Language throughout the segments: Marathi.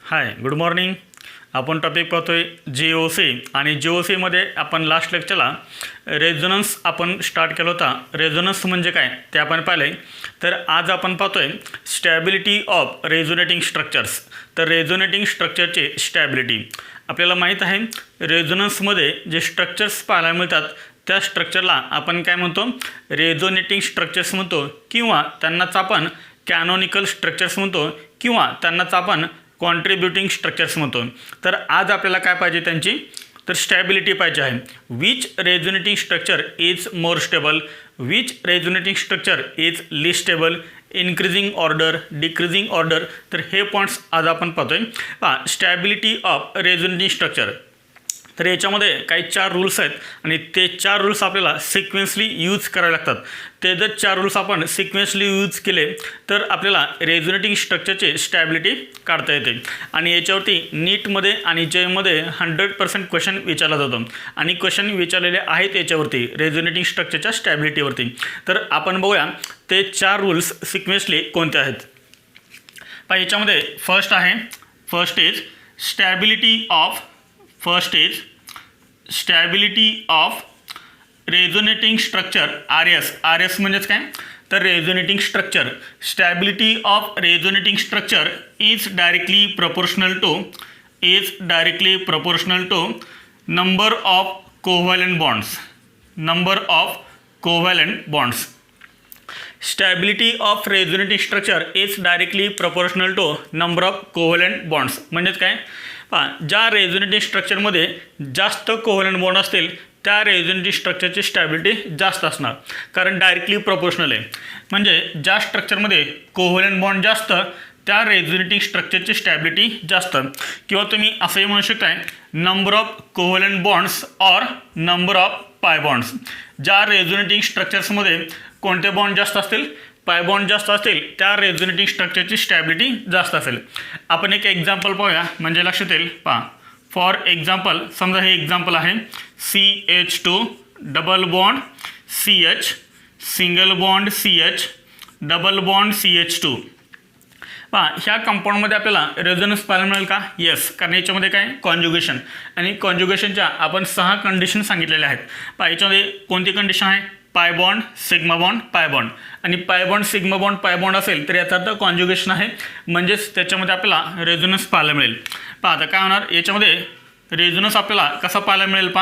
हाय, गुड मॉर्निंग. आपण टॉपिक पाहतोय GOC आणि GOCमध्ये आपण लास्ट लेक्चरला रेझोनन्स आपण स्टार्ट केला होता. रेझोनन्स म्हणजे काय ते आपण पाहिले. तर आज आपण पाहतोय स्टॅबिलिटी ऑफ रेझोनेटिंग स्ट्रक्चर्स. तर रेझोनेटिंग स्ट्रक्चरचे स्टॅबिलिटी आपल्याला माहीत आहे. रेझोनन्समध्ये जे स्ट्रक्चर्स पाहायला मिळतात त्या स्ट्रक्चरला आपण काय म्हणतो, रेझोनेटिंग स्ट्रक्चर्स म्हणतो, किंवा त्यांनाच आपण कॅनॉनिकल स्ट्रक्चर्स म्हणतो, किंवा त्यांनाच आपण कॉन्ट्रीब्युटिंग स्ट्रक्चर्स म्हणतो. तर आज आपल्याला काय पाहिजे त्यांची, तर स्टॅबिलिटी पाहिजे आहे. Which resonating structure is more stable, which resonating structure is list stable, increasing order, decreasing order. तर हे पॉईंट्स आज आपण पाहतोय. Stability of resonating structure. तर याच्यामध्ये काही 4 रूल्स आहेत आणि ते 4 रूल्स आपल्याला सिक्वेन्सली यूज करावे लागतात. ते जर 4 रूल्स आपण सिक्वेन्सली यूज केले तर आपल्याला रेझोनेटिंग स्ट्रक्चरचे स्टॅबिलिटी काढता येते. आणि याच्यावरती नीटमध्ये आणि जेमध्ये 100% क्वेश्चन विचारला जातो आणि क्वेश्चन विचारलेले आहेत याच्यावरती रेझोनेटिंग स्ट्रक्चरच्या स्टॅबिलिटीवरती. तर आपण बघूया ते 4 रूल्स सिक्वेन्सली कोणते आहेत. पण याच्यामध्ये first is stability of resonating structure. RS म्हणजेच काय, तर resonating structure. Stability of resonating structure is directly proportional to number of covalent bonds. Stability of resonating structure is directly proportional to number of covalent bonds. म्हणजेच काय, ज्या रेझोनेटिंग स्ट्रक्चरमध्ये जास्त कोव्हॅलंट बॉन्ड असतील त्या रेझोनेटिंग स्ट्रक्चरची स्टॅबिलिटी जास्त असणार, कारण डायरेक्टली प्रोपोर्शनल आहे. म्हणजे ज्या स्ट्रक्चरमध्ये कोव्हॅलंट बॉन्ड जास्त त्या रेझोनेटिंग स्ट्रक्चरची स्टॅबिलिटी जास्त. किंवा तुम्ही असंही म्हणू शकताय number of covalent bonds or number of pi bonds. ज्या रेझोनेटिंग स्ट्रक्चर्समध्ये कोणते बॉन्ड जास्त असतील, पाय बॉन्ड जास्त असतील, त्या रेझोनेटिंग स्ट्रक्चरची स्टॅबिलिटी जास्त असेल. आपण एक एक्झाम्पल पाहूया म्हणजे लक्षात येईल. फॉर एक्झाम्पल, समजा हे एक्झाम्पल आहे CH2 double bond CH, single bond CH, double bond CH2. ह्या कंपाऊंडमध्ये आपल्याला रेझोनन्स पाहायला मिळेल का? येस, कारण याच्यामध्ये काय कॉन्जुगेशन, आणि कॉन्जुगेशनच्या आपण 6 कंडिशन सांगितलेल्या आहेत. याच्यामध्ये कोणती कंडिशन आहे, pi bond, sigma bond, pi bond. आणि pi bond, sigma bond, pi bond असेल तर याचा अर्थ कॉन्जुगेशन आहे, म्हणजेच त्याच्यामध्ये आपल्याला रेझोनन्स पाहायला मिळेल. आता काय होणार, याच्यामध्ये रेझोनन्स आपल्याला कसा पाहायला मिळेल.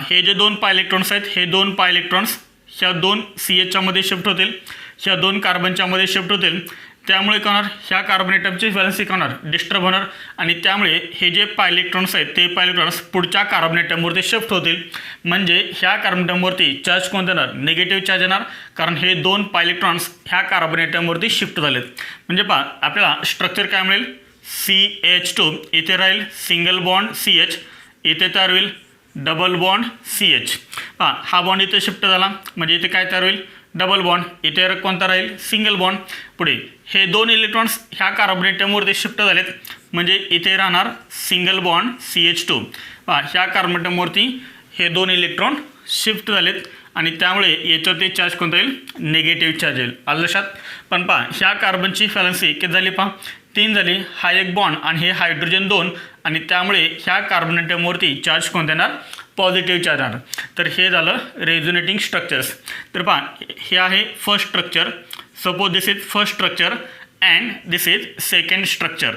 हे जे 2 पाय इलेक्ट्रॉन्स आहेत, हे 2 पाय इलेक्ट्रॉन्स ह्या 2 CHच्या मध्ये शिफ्ट होतील, ह्या 2 कार्बनच्या मध्ये शिफ्ट होतील. त्यामुळे काय होणार, ह्या कार्बन ॲटमची व्हॅलेन्सी काय होणार, डिस्टर्ब होणार. आणि त्यामुळे हे जे पाय इलेक्ट्रॉन्स आहेत ते पाय इलेक्ट्रॉन्स पुढच्या कार्बन ॲटमवरती शिफ्ट होतील. म्हणजे ह्या कार्बन ॲटमवरती चार्ज कोणता येणार, निगेटिव्ह चार्ज येणार, कारण हे 2 पाय इलेक्ट्रॉन्स ह्या कार्बन ॲटमवरती शिफ्ट झालेत. म्हणजे आपल्याला स्ट्रक्चर काय मिळेल, CH2 इथे राहील सिंगल बॉन्ड CH, इथे तयार होईल डबल बॉन्ड CH. हा बॉन्ड इथे शिफ्ट झाला म्हणजे इथे काय तयार होईल, डबल बॉन्ड. इथे कोणता राहील, सिंगल बॉन्ड. पुढे हे 2 इलेक्ट्रॉन्स ह्या कार्बन ॲटमवरती शिफ्ट झालेत म्हणजे इथे राहणार सिंगल बॉन्ड CH2. ह्या कार्बन ॲटमवरती हे 2 इलेक्ट्रॉन शिफ्ट झालेत आणि त्यामुळे याच्यावरती चार्ज कोणता येईल, निगेटिव्ह चार्ज येईल. आलं लक्षात. पण ह्या कार्बनची व्हॅलेन्सी किती झाली, 3 झाली. हा एक बॉन्ड आणि हे हायड्रोजन 2, आणि त्यामुळे ह्या कार्बन ॲटमवरती चार्ज कोणता येणार, पॉझिटिव्ह चार्ज येणार. तर हे झालं रेझोनेटिंग स्ट्रक्चर्स. तर हे आहे first structure. Suppose this is first structure and this is second structure.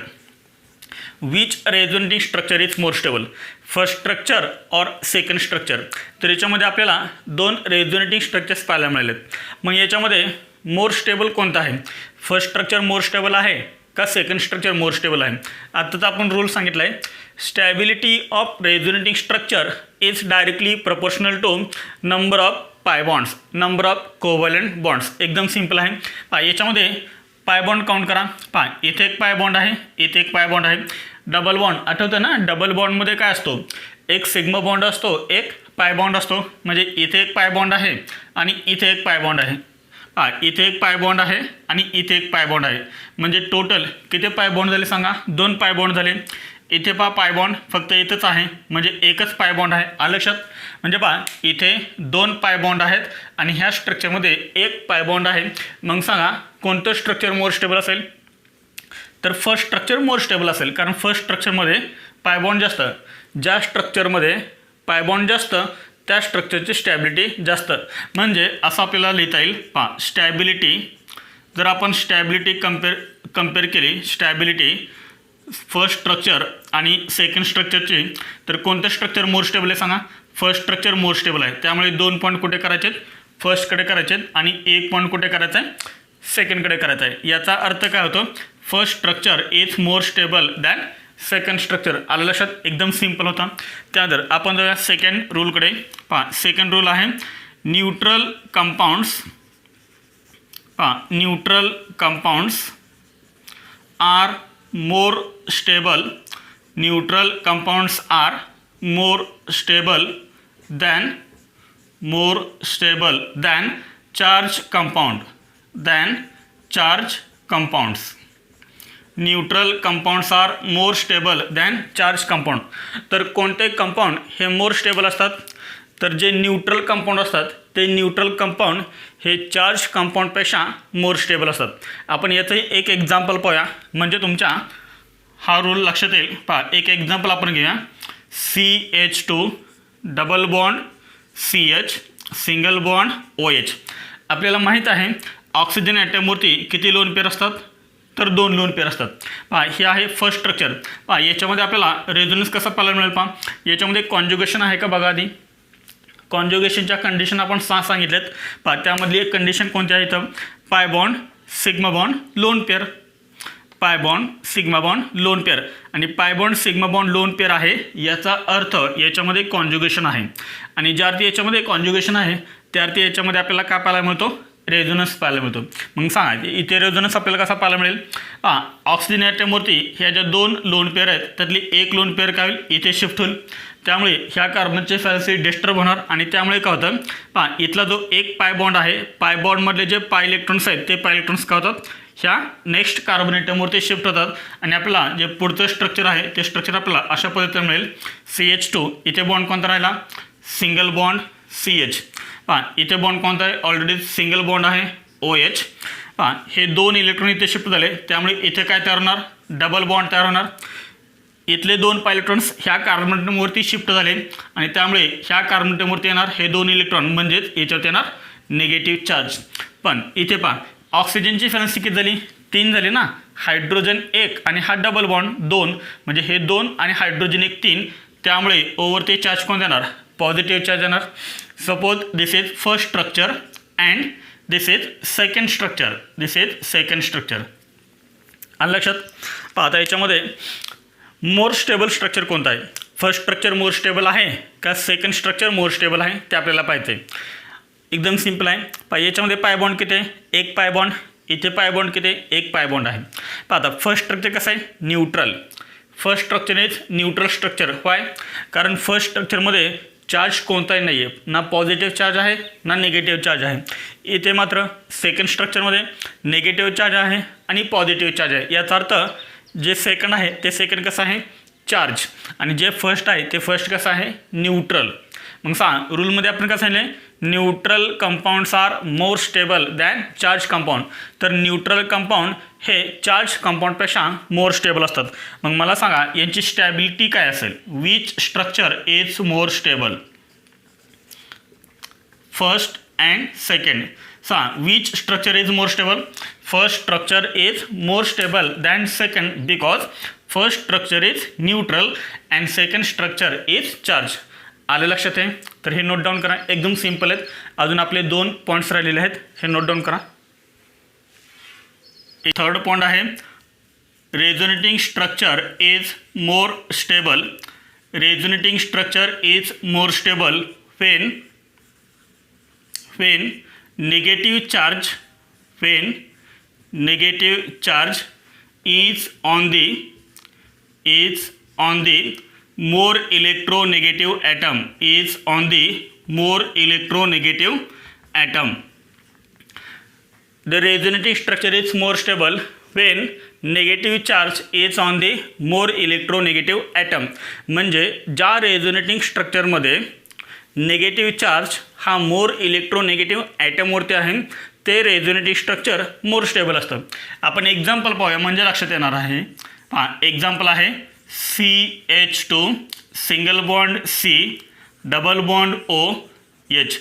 Which resonating structure is more stable, first structure और सेकंड स्ट्रक्चर. तर याच्यामध्ये आपल्याला 2 रेझोनेटिंग स्ट्रक्चर्स पाहायला मिळालेत. मग याच्यामध्ये मोर स्टेबल कोणतं आहे, फर्स्ट स्ट्रक्चर मोर स्टेबल आहे का सेकंड स्ट्रक्चर मोर स्टेबल आहे. आत्ताच आपण रूल सांगितला आहे, stability of resonating structure is directly proportional to number of pi bonds, number of covalent bonds. एकदम सिम्पल आहे. याच्यामध्ये पाय बॉन्ड काउंट करा. इथे एक पाय बॉन्ड आहे, इथे एक पाय बॉन्ड आहे. डबल बॉन्ड आठवतं ना, डबल बॉन्डमध्ये काय असतो, एक सिग्मा बॉन्ड असतो, एक पाय बॉन्ड असतो. म्हणजे इथे एक पाय बॉन्ड आहे आणि इथे एक पाय बॉन्ड आहे. इथे एक पाय बॉन्ड आहे आणि इथे एक पाय बॉन्ड आहे. म्हणजे टोटल किती पाय बॉन्ड झाले सांगा, 2 पाय बॉन्ड झाले. इथे पाय बॉन्ड फक्त इथंच आहे म्हणजे एकच पाय बॉन्ड आहे. आलं लक्षात. म्हणजे इथे 2 पाय बॉन्ड आहेत आणि ह्या स्ट्रक्चरमध्ये एक पाय बॉन्ड आहे. मग सांगा कोणतं स्ट्रक्चर मोर स्टेबल असेल, तर फर्स्ट स्ट्रक्चर मोर स्टेबल असेल, कारण फर्स्ट स्ट्रक्चरमध्ये पाय बॉन्ड जास्त. ज्या स्ट्रक्चरमध्ये पाय बॉन्ड जास्त त्या स्ट्रक्चरची स्टॅबिलिटी जास्त. म्हणजे असं आपल्याला लिहिता येईल. स्टॅबिलिटी, जर आपण स्टॅबिलिटी कंपेअर केली, स्टॅबिलिटी फर्स्ट स्ट्रक्चर आणि सेकंड स्ट्रक्चरची, तर कोणतं स्ट्रक्चर मोर स्टेबल आहे सांगा? फर्स्ट स्ट्रक्चर मोर स्टेबल आहे. त्यामुळे 2 पॉईंट कुठे करायचे आहेत? फर्स्टकडे करायचे आहेत आणि 1 पॉईंट कुठे करायचा आहे? सेकंडकडे करायचा आहे. याचा अर्थ काय होतो? First structure is more stable than second structure. आलं लक्षात? एकदम सिम्पल होता. त्यानंतर आपण जाऊया सेकंड रूलकडे. सेकंड रूल आहे neutral compounds. Neutral compounds are more stable. Neutral compounds are more stable than charge compound. Neutral compounds are more stable than charge compound. तर कोणते कंपाऊंड हे मोर स्टेबल असतात? तर जे न्यूट्रल कंपाऊंड असतात ते न्यूट्रल कंपाऊंड हे चार्ज कंपाऊंडपेक्षा मोर स्टेबल असतात. आपण याचंही एक एक्झाम्पल पाहूया, म्हणजे तुमच्या हा रूल लक्षात येईल. एक एक्झाम्पल आपण घेऊया. CH2 double bond CH single bond OH. आपल्याला माहीत आहे ऑक्सिजन ॲटमवरती किती लोन पेअर असतात? तर 2 लोन पेअर असतात. हे आहे फर्स्ट स्ट्रक्चर. याच्यामध्ये आपल्याला रेझोनन्स कसा पाहायला मिळेल? याच्यामध्ये कॉन्जुगेशन आहे का बघा आधी. कॉन्जुगेशनच्या कंडिशन आपण 6 सांगितल्यात. त्यामधली एक कंडिशन कोणती आहे? तर pi bond sigma bond lone pair. Pi bond sigma bond lone pair. आणि pi bond sigma bond lone pair आहे याचा अर्थ याच्यामध्ये कॉन्जुगेशन आहे. आणि ज्या अर्थी याच्यामध्ये कॉन्जुगेशन आहे त्या अर्थी याच्यामध्ये आपल्याला काय पाहायला मिळतो? रेझोनन्स पाहायला मिळतो. मग सांगा इथे रेझोनन्स आपल्याला कसा पाहायला मिळेल? ऑक्सिजन ॲटमवरती ह्या ज्या 2 लोन पेअर आहेत त्यातली एक लोन पेअर काय होईल? इथे शिफ्ट होईल. त्यामुळे ह्या कार्बनचे व्हॅलेन्सी डिस्टर्ब होणार आणि त्यामुळे काय होतं? इथला जो एक पाय बॉन्ड आहे, पाय बॉन्डमधले जे पाय इलेक्ट्रॉन्स आहेत ते पाय इलेक्ट्रॉन्स काय होतात? ह्या नेक्स्ट कार्बन ॲटमवरती शिफ्ट होतात आणि आपल्याला जे पुढचं स्ट्रक्चर आहे ते स्ट्रक्चर आपल्याला अशा पद्धतीने मिळेल. CH2 इथे बॉन्ड कोणता राहिला? Single bond CH. इथे बॉन्ड कोणता आहे? ऑलरेडी सिंगल बॉन्ड आहे OH. हे 2 इलेक्ट्रॉन इथे शिफ्ट झाले त्यामुळे इथे काय तयार होणार? डबल बॉन्ड तयार होणार. इथले 2 पाय इलेक्ट्रॉन्स ह्या कार्बन ॲटमवरती शिफ्ट झाले आणि त्यामुळे ह्या कार्बन ॲटमवरती येणार हे 2 इलेक्ट्रॉन, म्हणजेच याच्यावर येणार निगेटिव्ह चार्ज. पण इथे ऑक्सिजनची व्हॅलेन्सी किती झाली? 3 झाली ना. हायड्रोजन 1 आणि हा डबल बॉन्ड 2, म्हणजे हे 2 आणि हायड्रोजन 1 3. त्यामुळे ओव्हरते चार्ज कोण देणार? पॉझिटिव्ह चार्ज येणार. Suppose this is first structure and this is second structure. आलं लक्षात? आता याच्यामध्ये मोर स्टेबल स्ट्रक्चर कोणतं आहे? फर्स्ट स्ट्रक्चर मोर स्टेबल आहे का सेकंड स्ट्रक्चर मोर स्टेबल आहे ते आपल्याला पाहिजे. एकदम सिम्पल आहे. याच्यामध्ये पाय बॉन्ड किती आहे? एक पाय बॉन्ड. इथे पाय बॉन्ड किती आहे? एक पाय बॉन्ड आहे. आता फर्स्ट स्ट्रक्चर कसं आहे? Neutral. First structure is neutral structure. Y? कारण फर्स्ट स्ट्रक्चरमध्ये चार्ज कोणताही नाही आहे, ना पॉझिटिव्ह चार्ज आहे ना निगेटिव्ह चार्ज आहे. इथे मात्र सेकंड स्ट्रक्चरमध्ये निगेटिव्ह चार्ज आहे आणि पॉझिटिव्ह चार्ज आहे. याचा अर्थ जे सेकंड आहे ते सेकंड कसं आहे? चार्ज. आणि जे फर्स्ट आहे ते फर्स्ट कसं आहे? न्यूट्रल. मग रूलमध्ये आपण काय सांगितलं? Neutral compounds are more stable than charge compound. तर न्यूट्रल कंपाऊंड हे चार्ज कंपाऊंडपेक्षा मोर स्टेबल असतात. मग मला सांगा यांची स्टॅबिलिटी काय असेल? Which structure is more stable? First and second. Which structure is more stable? First structure is more stable than second because first structure is neutral and second structure is charge. आलं लक्षात आहे? तर हे नोट डाऊन करा. एकदम सिम्पल आहेत. अजून आपले 2 पॉईंट्स राहिलेले आहेत, हे नोट डाऊन करा. थर्ड पॉईंट आहे resonating structure is more stable. Resonating structure is more stable when negative charge is on the more electronegative atom. The resonating structure is more stable when negative charge is on the more electronegative atom. म्हणजे ज्या रेझोनेटिंग स्ट्रक्चरमध्ये नेगेटिव्ह चार्ज हा मोर इलेक्ट्रोनेगेटिव्ह ॲटमवरती आहे ते रेझोनेटिव्ह स्ट्रक्चर मोर स्टेबल असतं. आपण एक्झाम्पल पाहूया म्हणजे लक्षात येणार आहे. हां, एक्झाम्पल आहे CH2 single bond C double bond OH.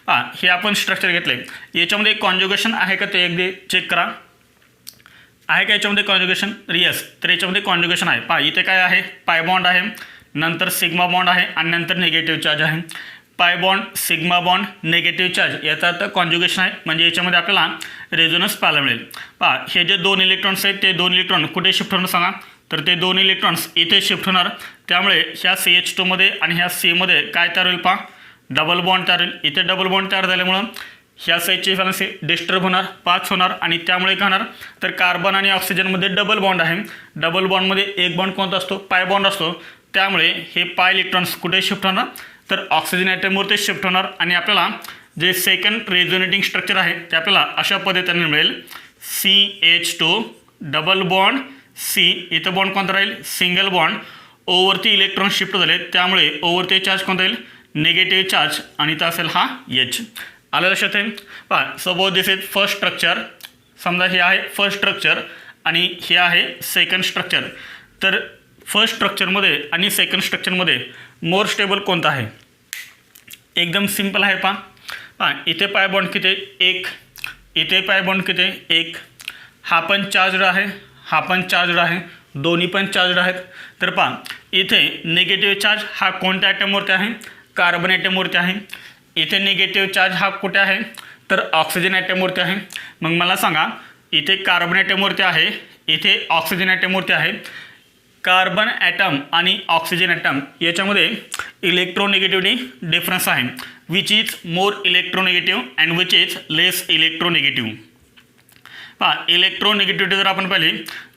हां, हे आपण स्ट्रक्चर घेतले. याच्यामध्ये कॉन्जुगेशन आहे का ते एकदा चेक करा. आहे का याच्यामध्ये कॉन्जुगेशन? येस. तर याच्यामध्ये कॉन्जुगेशन आहे. पहा इथे काय आहे, पाय बॉन्ड आहे, नंतर सिग्मा बॉन्ड आहे आणि नंतर निगेटिव्ह चार्ज आहे. Pi bond sigma bond negative charge याचा अर्थ कॉन्जुगेशन आहे. म्हणजे याच्यामध्ये आपल्याला रेझोनन्स पाहायला मिळेल. पहा हे जे 2 इलेक्ट्रॉन्स आहेत ते 2 इलेक्ट्रॉन कुठे शिफ्ट होणार सांगा. तर ते 2 इलेक्ट्रॉन्स इथे शिफ्ट होणार. त्यामुळे ह्या CH2 मध्ये आणि ह्या C मध्ये काय तयार होईल पहा, डबल बॉन्ड तयार होईल. इथे डबल बॉन्ड तयार झाल्यामुळं ह्या साईडची व्हॅलन्सी डिस्टर्ब होणार, पाच होणार आणि त्यामुळे काय होणार तर कार्बन आणि ऑक्सिजनमध्ये डबल बॉन्ड आहे. डबल बॉन्डमध्ये एक बॉन्ड कोणता असतो, पाय बॉन्ड असतो. त्यामुळे हे पाय इलेक्ट्रॉन्स कुठे शिफ्ट होणार तर ऑक्सिजन ॲटमवरती शिफ्ट होणार आणि आपल्याला जे सेकंड रेझोनेटिंग स्ट्रक्चर आहे ते आपल्याला अशा पद्धतीने मिळेल. CH2 डबल बॉन्ड C, इथं बॉन्ड कोणता राहील सिंगल बॉन्ड. ओवरती इलेक्ट्रॉन शिफ्ट झाले त्यामुळे ओवरती चार्ज कोणता येईल निगेटिव्ह चार्ज आणि तो असेल हा H. आलं लक्षात आहे. पहा suppose this is first structure. समजा हे आहे फर्स्ट स्ट्रक्चर आणि हे आहे सेकंड स्ट्रक्चर. तर फर्स्ट स्ट्रक्चरमध्ये आणि सेकंड स्ट्रक्चरमध्ये मोर स्टेबल कोणता आहे? एकदम सिंपल आहे. पहा इथे पाय बॉन्ड किती एक, इथे पाय बॉन्ड किती एक. हा पण चार्जड आहे, हा पण चार्जड आहे, दोन्ही पण चार्जड आहेत. तर पहा इथे निगेटिव्ह चार्ज हा कोणत्या ॲटमवरती आहे कार्बन ॲटमवरती आहे. इथे निगेटिव्ह चार्ज हा कुठे आहे तर ऑक्सिजन ॲटमवरती आहे. मग मला सांगा इथे कार्बन ॲटमवरती आहे, इथे ऑक्सिजन ॲटमवरती आहे. कार्बन ॲटम आणि ऑक्सिजन ॲटम याच्यामध्ये इलेक्ट्रोनिगेटिव्हिटी डिफरन्स आहे. Which is more electronegative and which is less electronegative. पहा इलेक्ट्रोनिगेटिव्हिटी जर आपण पाहिली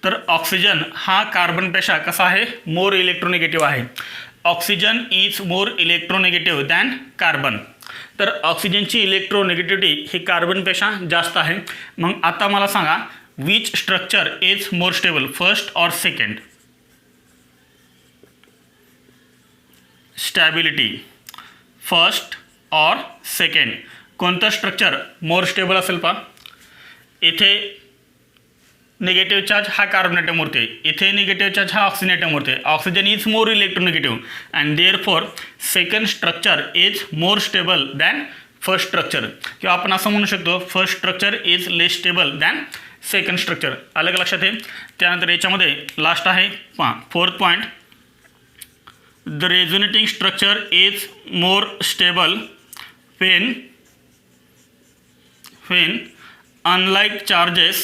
तर ऑक्सिजन हा कार्बनपेक्षा कसा आहे मोर इलेक्ट्रोनिगेटिव्ह आहे. Oxygen is more electronegative than carbon. तर ऑक्सिजनची इलेक्ट्रोनिगेटिव्हिटी ही कार्बनपेक्षा जास्त आहे. मग आता मला सांगा which structure is more stable first or second. Stability first or second कोणतं स्ट्रक्चर मोर स्टेबल असेल पहा. इथे निगेटिव्ह चार्ज हा कार्बन ॲटमवरती आहे, इथे निगेटिव्ह चार्ज हा ऑक्सिजन ॲटमवरती आहे. Oxygen is more electronegative and therefore second structure is more stable than first structure. किंवा आपण असं म्हणू शकतो first structure is less stable than second structure. अलग लक्षात आहे. त्यानंतर याच्यामध्ये लास्ट आहे पहा fourth point. The resonating structure is more stable when unlike charges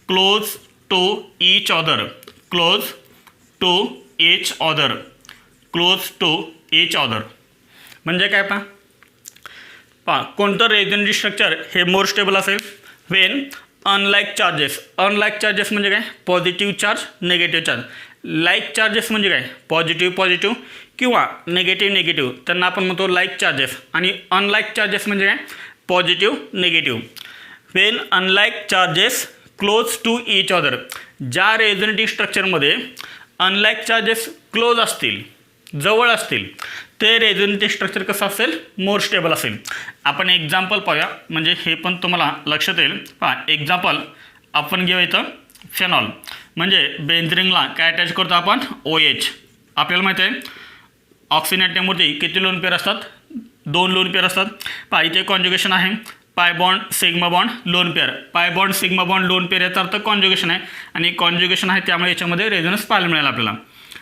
close to each other म्हणजे काय पहा कोणतं रेझोनेटिव्ह स्ट्रक्चर हे मोर स्टेबल असेल वेन अनलाईक चार्जेस म्हणजे काय positive charge negative charge. Like charges म्हणजे काय पॉझिटिव्ह किंवा निगेटिव्ह त्यांना आपण म्हणतो लाईक चार्जेस. आणि अनलाईक चार्जेस म्हणजे काय positive negative. When unlike charges close to each other. ज्या रेझोनेटिव्ह स्ट्रक्चरमध्ये अनलाईक चार्जेस क्लोज असतील जवळ असतील ते रेझोनेटिव्ह स्ट्रक्चर कसं असेल मोर स्टेबल असेल. आपण एक्झाम्पल पाहूया म्हणजे हे पण तुम्हाला लक्षात येईल. पहा एक्झाम्पल आपण घेऊ इथं फेनॉल म्हणजे बेन्झिनला काय अटॅच करतो आपण OH. आपल्याला माहिती आहे ऑक्सिजन ॲटमवरती किती लोन पेअर असतात 2 लोन पेअर असतात. पहा इथे कॉन्जुगेशन आहे pi bond sigma bond lone pair. Pi bond sigma bond lone pair याचा अर्थ कॉन्जुगेशन आहे आणि कॉन्जुगेशन आहे त्यामुळे याच्यामध्ये रेझोनन्स पाहायला मिळेल आपल्याला.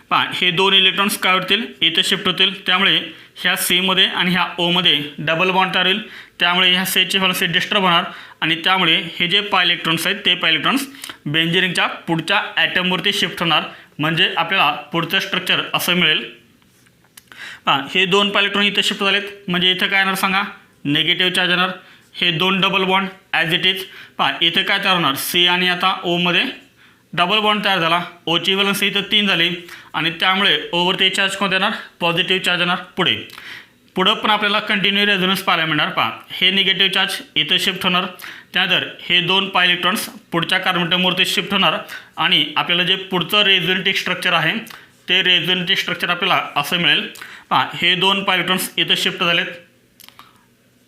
पहा हे 2 इलेक्ट्रॉन्स काय होतील इथे शिफ्ट होतील त्यामुळे ह्या Cमध्ये आणि ह्या Oमध्ये डबल बॉन्ड तयार होईल. त्यामुळे ह्या Cची व्हॅलन्सी डिस्टर्ब होणार आणि त्यामुळे हे जे पाय इलेक्ट्रॉन्स आहेत ते पाय इलेक्ट्रॉन्स बेन्झिनच्या पुढच्या ॲटमवरती शिफ्ट होणार. म्हणजे आपल्याला पुढचं स्ट्रक्चर असं मिळेल. पहा हे 2 पाय इलेक्ट्रॉन इथे शिफ्ट झालेत म्हणजे इथं काय येणार सांगा निगेटिव्ह चार्ज येणार. हे 2 double bond as it is. पहा इथं काय तयार होणार C आणि आता Oमध्ये डबल बॉन्ड तयार झाला. ओची व्हॅलन्सी इथं 3 झाली आणि त्यामुळे ओवरती चार्ज कोणता येणार पॉझिटिव्ह चार्ज येणार. पुढं पण आपल्याला कंटिन्यू रेझोनन्स पाहायला मिळणार. पहा हे निगेटिव्ह चार्ज इथं शिफ्ट होणार. त्यानंतर हे 2 पाय इलेक्ट्रॉन्स पुढच्या कार्बन ॲटमवरती शिफ्ट होणार आणि आपल्याला जे पुढचं रेझोनेटिव्ह स्ट्रक्चर आहे ते रेझोनेटिव्ह स्ट्रक्चर आपल्याला असं मिळेल. पहा हे 2 pi इलेक्ट्रॉन्स इथं शिफ्ट झालेत,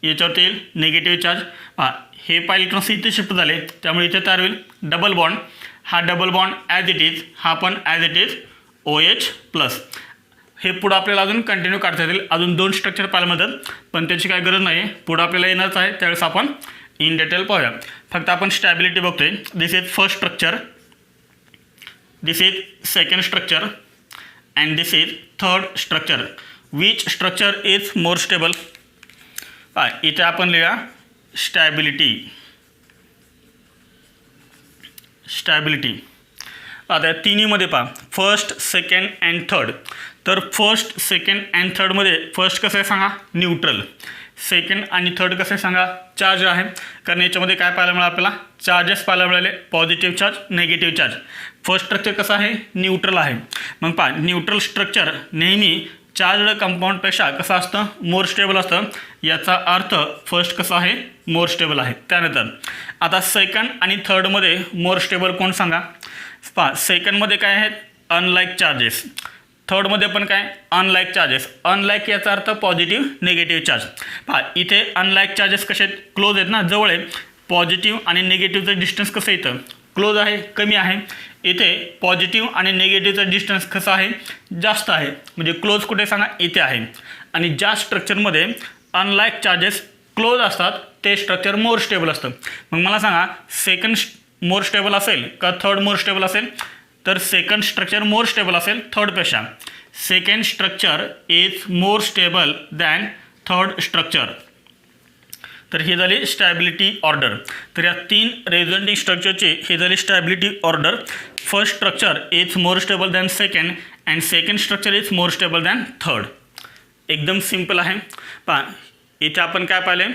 याच्यावरती येईल निगेटिव्ह चार्ज. पहा हे pi इलेक्ट्रॉन्स इथे शिफ्ट झाले, त्यामुळे इथे तयार होईल डबल बॉन्ड. हा double bond as it is, हा पण ॲज इट इज OH+. हे पुढं आपल्याला अजून कंटिन्यू काढता येतील, अजून 2 स्ट्रक्चर पाहायला मिळतात, पण त्याची काय गरज नाही, पुढं आपल्याला येणारच आहे, त्यावेळेस आपण इन डिटेल पाहूया. फक्त आपण स्टॅबिलिटी बघतोय. This is first structure, this is second structure and this is third structure. Which structure is more stable? इथे आपण लिहूया स्टॅबिलिटी. आता तिन्हीमध्ये पहा, फर्स्ट, सेकंड अँड थर्ड. तर फर्स्ट, सेकंड अँड थर्डमध्ये फर्स्ट कसं आहे सांगा, न्यूट्रल. सेकंड आणि थर्ड कसं आहे सांगा, चार्ज आहे. कारण याच्यामध्ये काय पाहायला मिळालं आपल्याला, चार्जेस पाहायला मिळाले, positive charge, negative charge. First structure कसं आहे, न्यूट्रल आहे. मग पहा न्यूट्रल स्ट्रक्चर नेहमी चार्जड कंपाऊंडपेक्षा कसं असतं, मोर स्टेबल असतं. याचा अर्थ फर्स्ट कसं आहे, मोर स्टेबल आहे. त्यानंतर आता सेकंड आणि थर्डमध्ये मोर स्टेबल कोण सांगा. पहा सेकंडमध्ये काय आहेत, अनलाईक चार्जेस. थर्डमध्ये पण काय, अनलाईक चार्जेस. अनलाईक याचा अर्थ पॉझिटिव्ह, निगेटिव्ह चार्ज. पहा इथे अनलाईक चार्जेस कसे आहेत, क्लोज आहेत ना, जवळ आहे. पॉझिटिव्ह आणि निगेटिव्हचं डिस्टन्स कसं येतं, क्लोज आहे, कमी आहे. इथे पॉझिटिव्ह आणि निगेटिव्हचं डिस्टन्स कसं आहे, जास्त आहे. म्हणजे क्लोज कुठे सांगा, इथे आहे. आणि ज्या स्ट्रक्चरमध्ये अनलाईक चार्जेस क्लोज असतात ते स्ट्रक्चर मोर स्टेबल असतं. मग मला सांगा सेकंड मोर स्टेबल असेल का थर्ड मोर स्टेबल असेल? तर सेकंड स्ट्रक्चर मोर स्टेबल असेल थर्डपेक्षा. Second structure is more stable than third structure. तर ही झाली स्टॅबिलिटी ऑर्डर. तर या 3 रेझोनेटिंग स्ट्रक्चरची ही झाली stability order. First structure is more stable than second and second structure is more stable than third. एकदम सिम्पल आहे. पहा इथे आपण काय पाहिले,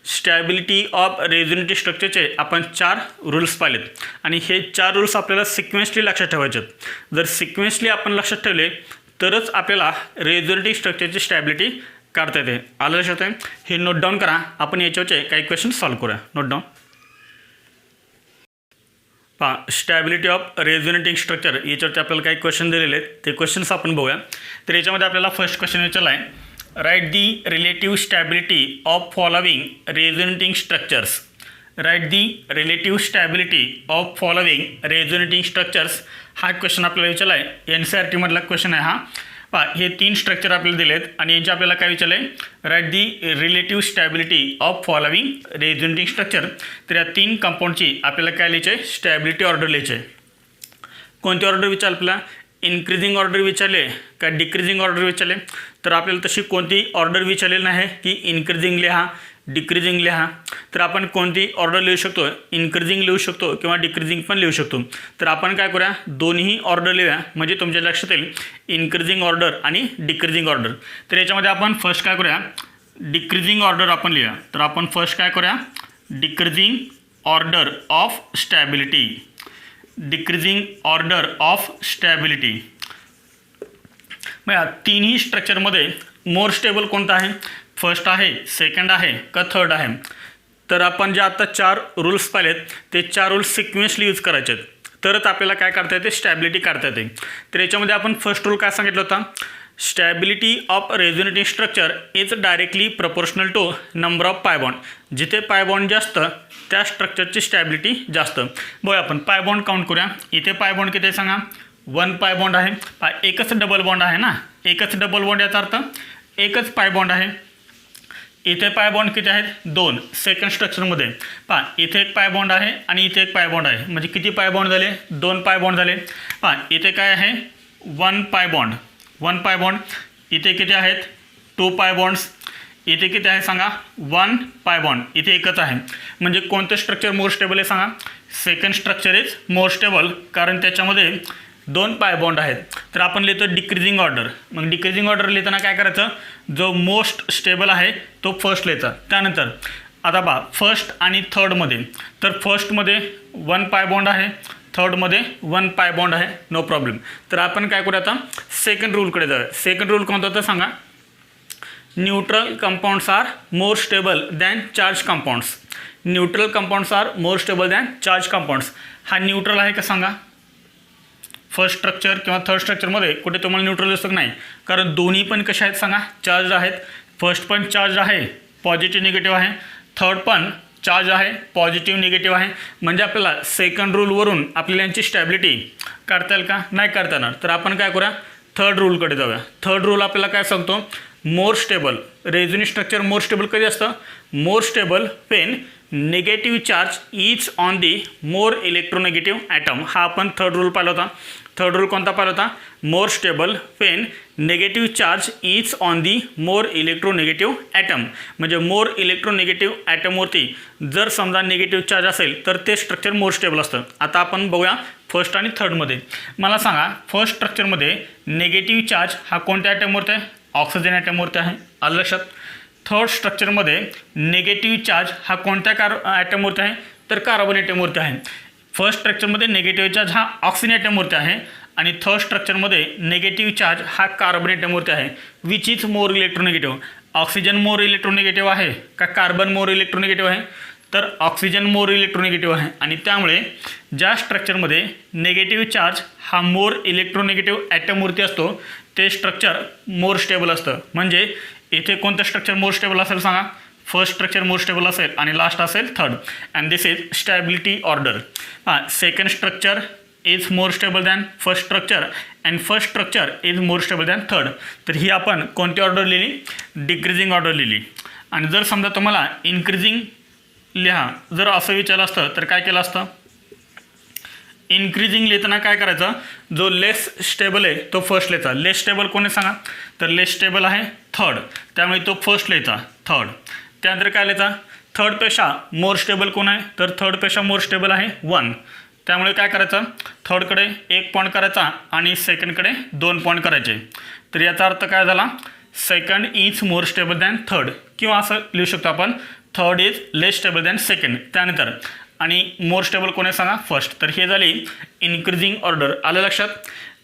स्टॅबिलिटी ऑफ रेझोनेटिव्ह स्ट्रक्चरचे आपण 4 रूल्स पाहिलेत आणि हे 4 रूल्स आपल्याला सिक्वेन्सली लक्षात ठेवायचे आहेत. जर सिक्वेन्सली आपण लक्षात ठेवले तरच आपल्याला रेझोनेटिव्ह स्ट्रक्चरची स्टॅबिलिटी काढता येते. आलं लक्षात आहे? हे नोट डाऊन करा. आपण याच्यावरचे काही क्वेश्चन सॉल्व करूया. Note down. पहा स्टॅबिलिटी ऑफ रेझोनेटिंग स्ट्रक्चर याच्यावरती आपल्याला काही क्वेश्चन दिलेले आहेत, ते क्वेश्चन्स आपण बघूया. तर याच्यामध्ये आपल्याला फर्स्ट क्वेश्चन विचारला आहे, write the relative stability of following resonating structures. Write the relative stability of following resonating structures. हा क्वेश्चन आपल्याला विचारला आहे, NCERT मधला क्वेश्चन आहे हा. पहा हे 3 स्ट्रक्चर आपल्याला दिले आहेत आणि यांचे आपल्याला काय विचारलं आहे, write the relative stability of following resonating structure. तर या 3 कंपाऊंडची आपल्याला काय लिहायचे आहे, स्टॅबिलिटी ऑर्डर लिहायचे आहे. कोणती ऑर्डर विचारलं आपल्याला, इन्क्रीजिंग ऑर्डर विचारले का डिक्रीजिंग ऑर्डर विचारले? तर आपल्याला तशी कोणती ऑर्डर विचारलेली नाही की इन्क्रीजिंग लिहा, डिक्रीजिंग लिहा. तर आपण कोणती ऑर्डर लिहू शकतो, इन्क्रीजिंग लिहू शकतो किंवा डिक्रीजिंग पण लिहू शकतो. तर आपण काय करूया, दोन्ही ऑर्डर लिहूया म्हणजे तुमच्या लक्षात येईल इन्क्रीजिंग ऑर्डर आणि डिक्रीजिंग ऑर्डर. तर याच्यामध्ये आपण फर्स्ट काय करूया, डिक्रीजिंग ऑर्डर आपण लिहूया. तर आपण फर्स्ट काय करूया, decreasing order of stability. Decreasing order of stability. मग या तिन्ही स्ट्रक्चरमध्ये मोर स्टेबल कोणतं आहे, फर्स्ट आहे, सेकंड आहे का थर्ड आहे? तर आपण जे आता 4 रूल्स पाहिलेत ते 4 रूल्स सिक्वेन्सली यूज करायचे आहेत, तरच आपल्याला काय करता येते, स्टॅबिलिटी काढता येते. तर याच्यामध्ये आपण फर्स्ट रूल काय सांगितलं होता, stability of resonating structure is directly proportional to number of pi bond. जिथे पाय बॉन्ड जास्त त्या स्ट्रक्चरची स्टॅबिलिटी जास्त. बघूया आपण पाय बॉन्ड काउंट करूया. इथे पाय बॉन्ड किती आहे सांगा, 1 पाय बॉन्ड आहे. एकच डबल बॉन्ड आहे ना, एकच डबल बॉन्ड याचा अर्थ एकच पाय बॉन्ड आहे. इथे पाय बॉन्ड किती आहेत, 2 सेकंड स्ट्रक्चरमध्ये. पहा इथे एक पाय बॉन्ड आहे आणि इथे एक पाय बॉन्ड आहे, म्हणजे किती पाय बॉन्ड झाले, 2 पाय बॉन्ड झाले. पहा इथे काय आहे, 1 पाय बॉन्ड, 1 पाय बॉन्ड. इथे किती आहेत, 2 पाय बॉन्ड्स. इथे किती आहे सांगा, 1 पाय बॉन्ड. इथे एकच आहे. म्हणजे कोणतं स्ट्रक्चर मोर स्टेबल आहे सांगा, second structure is more stable, कारण त्याच्यामध्ये 2 पाय बॉन्ड आहेत. तर आपण लिहितो डिक्रीजिंग ऑर्डर. मग डिक्रीजिंग ऑर्डर लिहिताना काय करायचं, जो मोस्ट स्टेबल आहे तो फर्स्ट लिहायचा. त्यानंतर आता पहा फर्स्ट आणि थर्डमध्ये, तर फर्स्टमध्ये 1 पाय बॉन्ड आहे, थर्डमध्ये 1 पाय बॉन्ड आहे, नो प्रॉब्लेम. तर आपण काय करूया आता, सेकंड रूलकडे जाऊया. सेकंड रूल कोणता होता सांगा, neutral compounds are more stable than charge compounds. Neutral compounds are more stable than charge compounds. हा न्यूट्रल आहे का सांगा, फर्स्ट स्ट्रक्चर किंवा थर्ड स्ट्रक्चरमध्ये कुठे तुम्हाला न्यूट्रल दिसत नाही, कारण दोन्ही पण कशा आहेत सांगा, चार्ज आहेत. फर्स्ट पण चार्ज आहे, पॉझिटिव्ह निगेटिव्ह आहे. थर्ड पण चार्ज आहे, पॉझिटिव्ह निगेटिव्ह आहे. म्हणजे आपल्याला सेकंड रूलवरून आपल्याला यांची स्टॅबिलिटी काढता येईल का, नाही काढता येणार. तर आपण काय करूया, थर्ड रूलकडे जाऊया. थर्ड रूल आपल्याला काय सांगतो, more stable resonant structure more stable कधी असतं, more stable when negative charge is on the more electronegative atom. हा आपण थर्ड रूल पाहिला होता. थर्ड रूल कोणता पाहिला होता, more stable when negative charge is on the more electronegative atom. म्हणजे मोर इलेक्ट्रोनेगेटिव्ह ॲटमवरती जर समजा निगेटिव्ह चार्ज असेल तर ते स्ट्रक्चर मोर स्टेबल असतं. आता आपण बघूया फर्स्ट आणि थर्डमध्ये. मला सांगा, फर्स्ट स्ट्रक्चरमध्ये निगेटिव्ह चार्ज हा कोणत्या ॲटमवरती आहे, ऑक्सिजन ॲटमवरती आहे, आलं लक्षात. थर्ड स्ट्रक्चरमध्ये निगेटिव्ह चार्ज हा कोणत्या ॲटमवरती आहे, तर कार्बन ॲटमवरती आहे. फर्स्ट स्ट्रक्चरमध्ये निगेटिव्ह चार्ज हा ऑक्सिजन ॲटमवरती आहे आणि थर्ड स्ट्रक्चरमध्ये निगेटिव्ह चार्ज हा कार्बन ॲटमवरती आहे. Which is more electronegative, oxygen मोर इलेक्ट्रोनेगेटिव्ह आहे का कार्बन मोर इलेक्ट्रोनेगेटिव्ह आहे, तर ऑक्सिजन मोर इलेक्ट्रोनेगेटिव्ह आहे. आणि त्यामुळे ज्या स्ट्रक्चरमध्ये निगेटिव्ह चार्ज हा मोर इलेक्ट्रोनेगेटिव्ह ॲटमवरती असतो ते स्ट्रक्चर मोर स्टेबल असतं. म्हणजे इथे कोणतं स्ट्रक्चर मोर स्टेबल असेल सांगा, फर्स्ट स्ट्रक्चर मोर स्टेबल असेल आणि लास्ट असेल third. And this is stability order. Second structure is more stable than first structure and first structure is more stable than third. तर ही आपण कोणती ऑर्डर लिहिली, डिक्रीजिंग ऑर्डर लिहिली. आणि जर समजा तुम्हाला इन्क्रीजिंग लिहा जर असं विचारलं असतं तर काय केलं असतं, इन्क्रीजिंग लिहिताना काय करायचं, जो लेस स्टेबल आहे तो फर्स्ट लिहायचा. लेस स्टेबल कोण आहे सांगा, तर लेस स्टेबल आहे थर्ड, त्यामुळे तो फर्स्ट लिहायचा थर्ड. त्यानंतर काय लिहायचा, थर्डपेक्षा मोर स्टेबल कोण आहे, तर थर्डपेक्षा मोर स्टेबल आहे 1. त्यामुळे काय करायचं, थर्डकडे 1 पॉईंट करायचा आणि सेकंडकडे 2 पॉईंट करायचे. तर याचा अर्थ काय झाला, second is more stable than third, किंवा असं लिहू शकतो आपण, third is less stable than second. त्यानंतर आणि मोर स्टेबल कोण आहे सांगा, फर्स्ट. तर हे झाली इन्क्रीजिंग ऑर्डर, आलं लक्षात.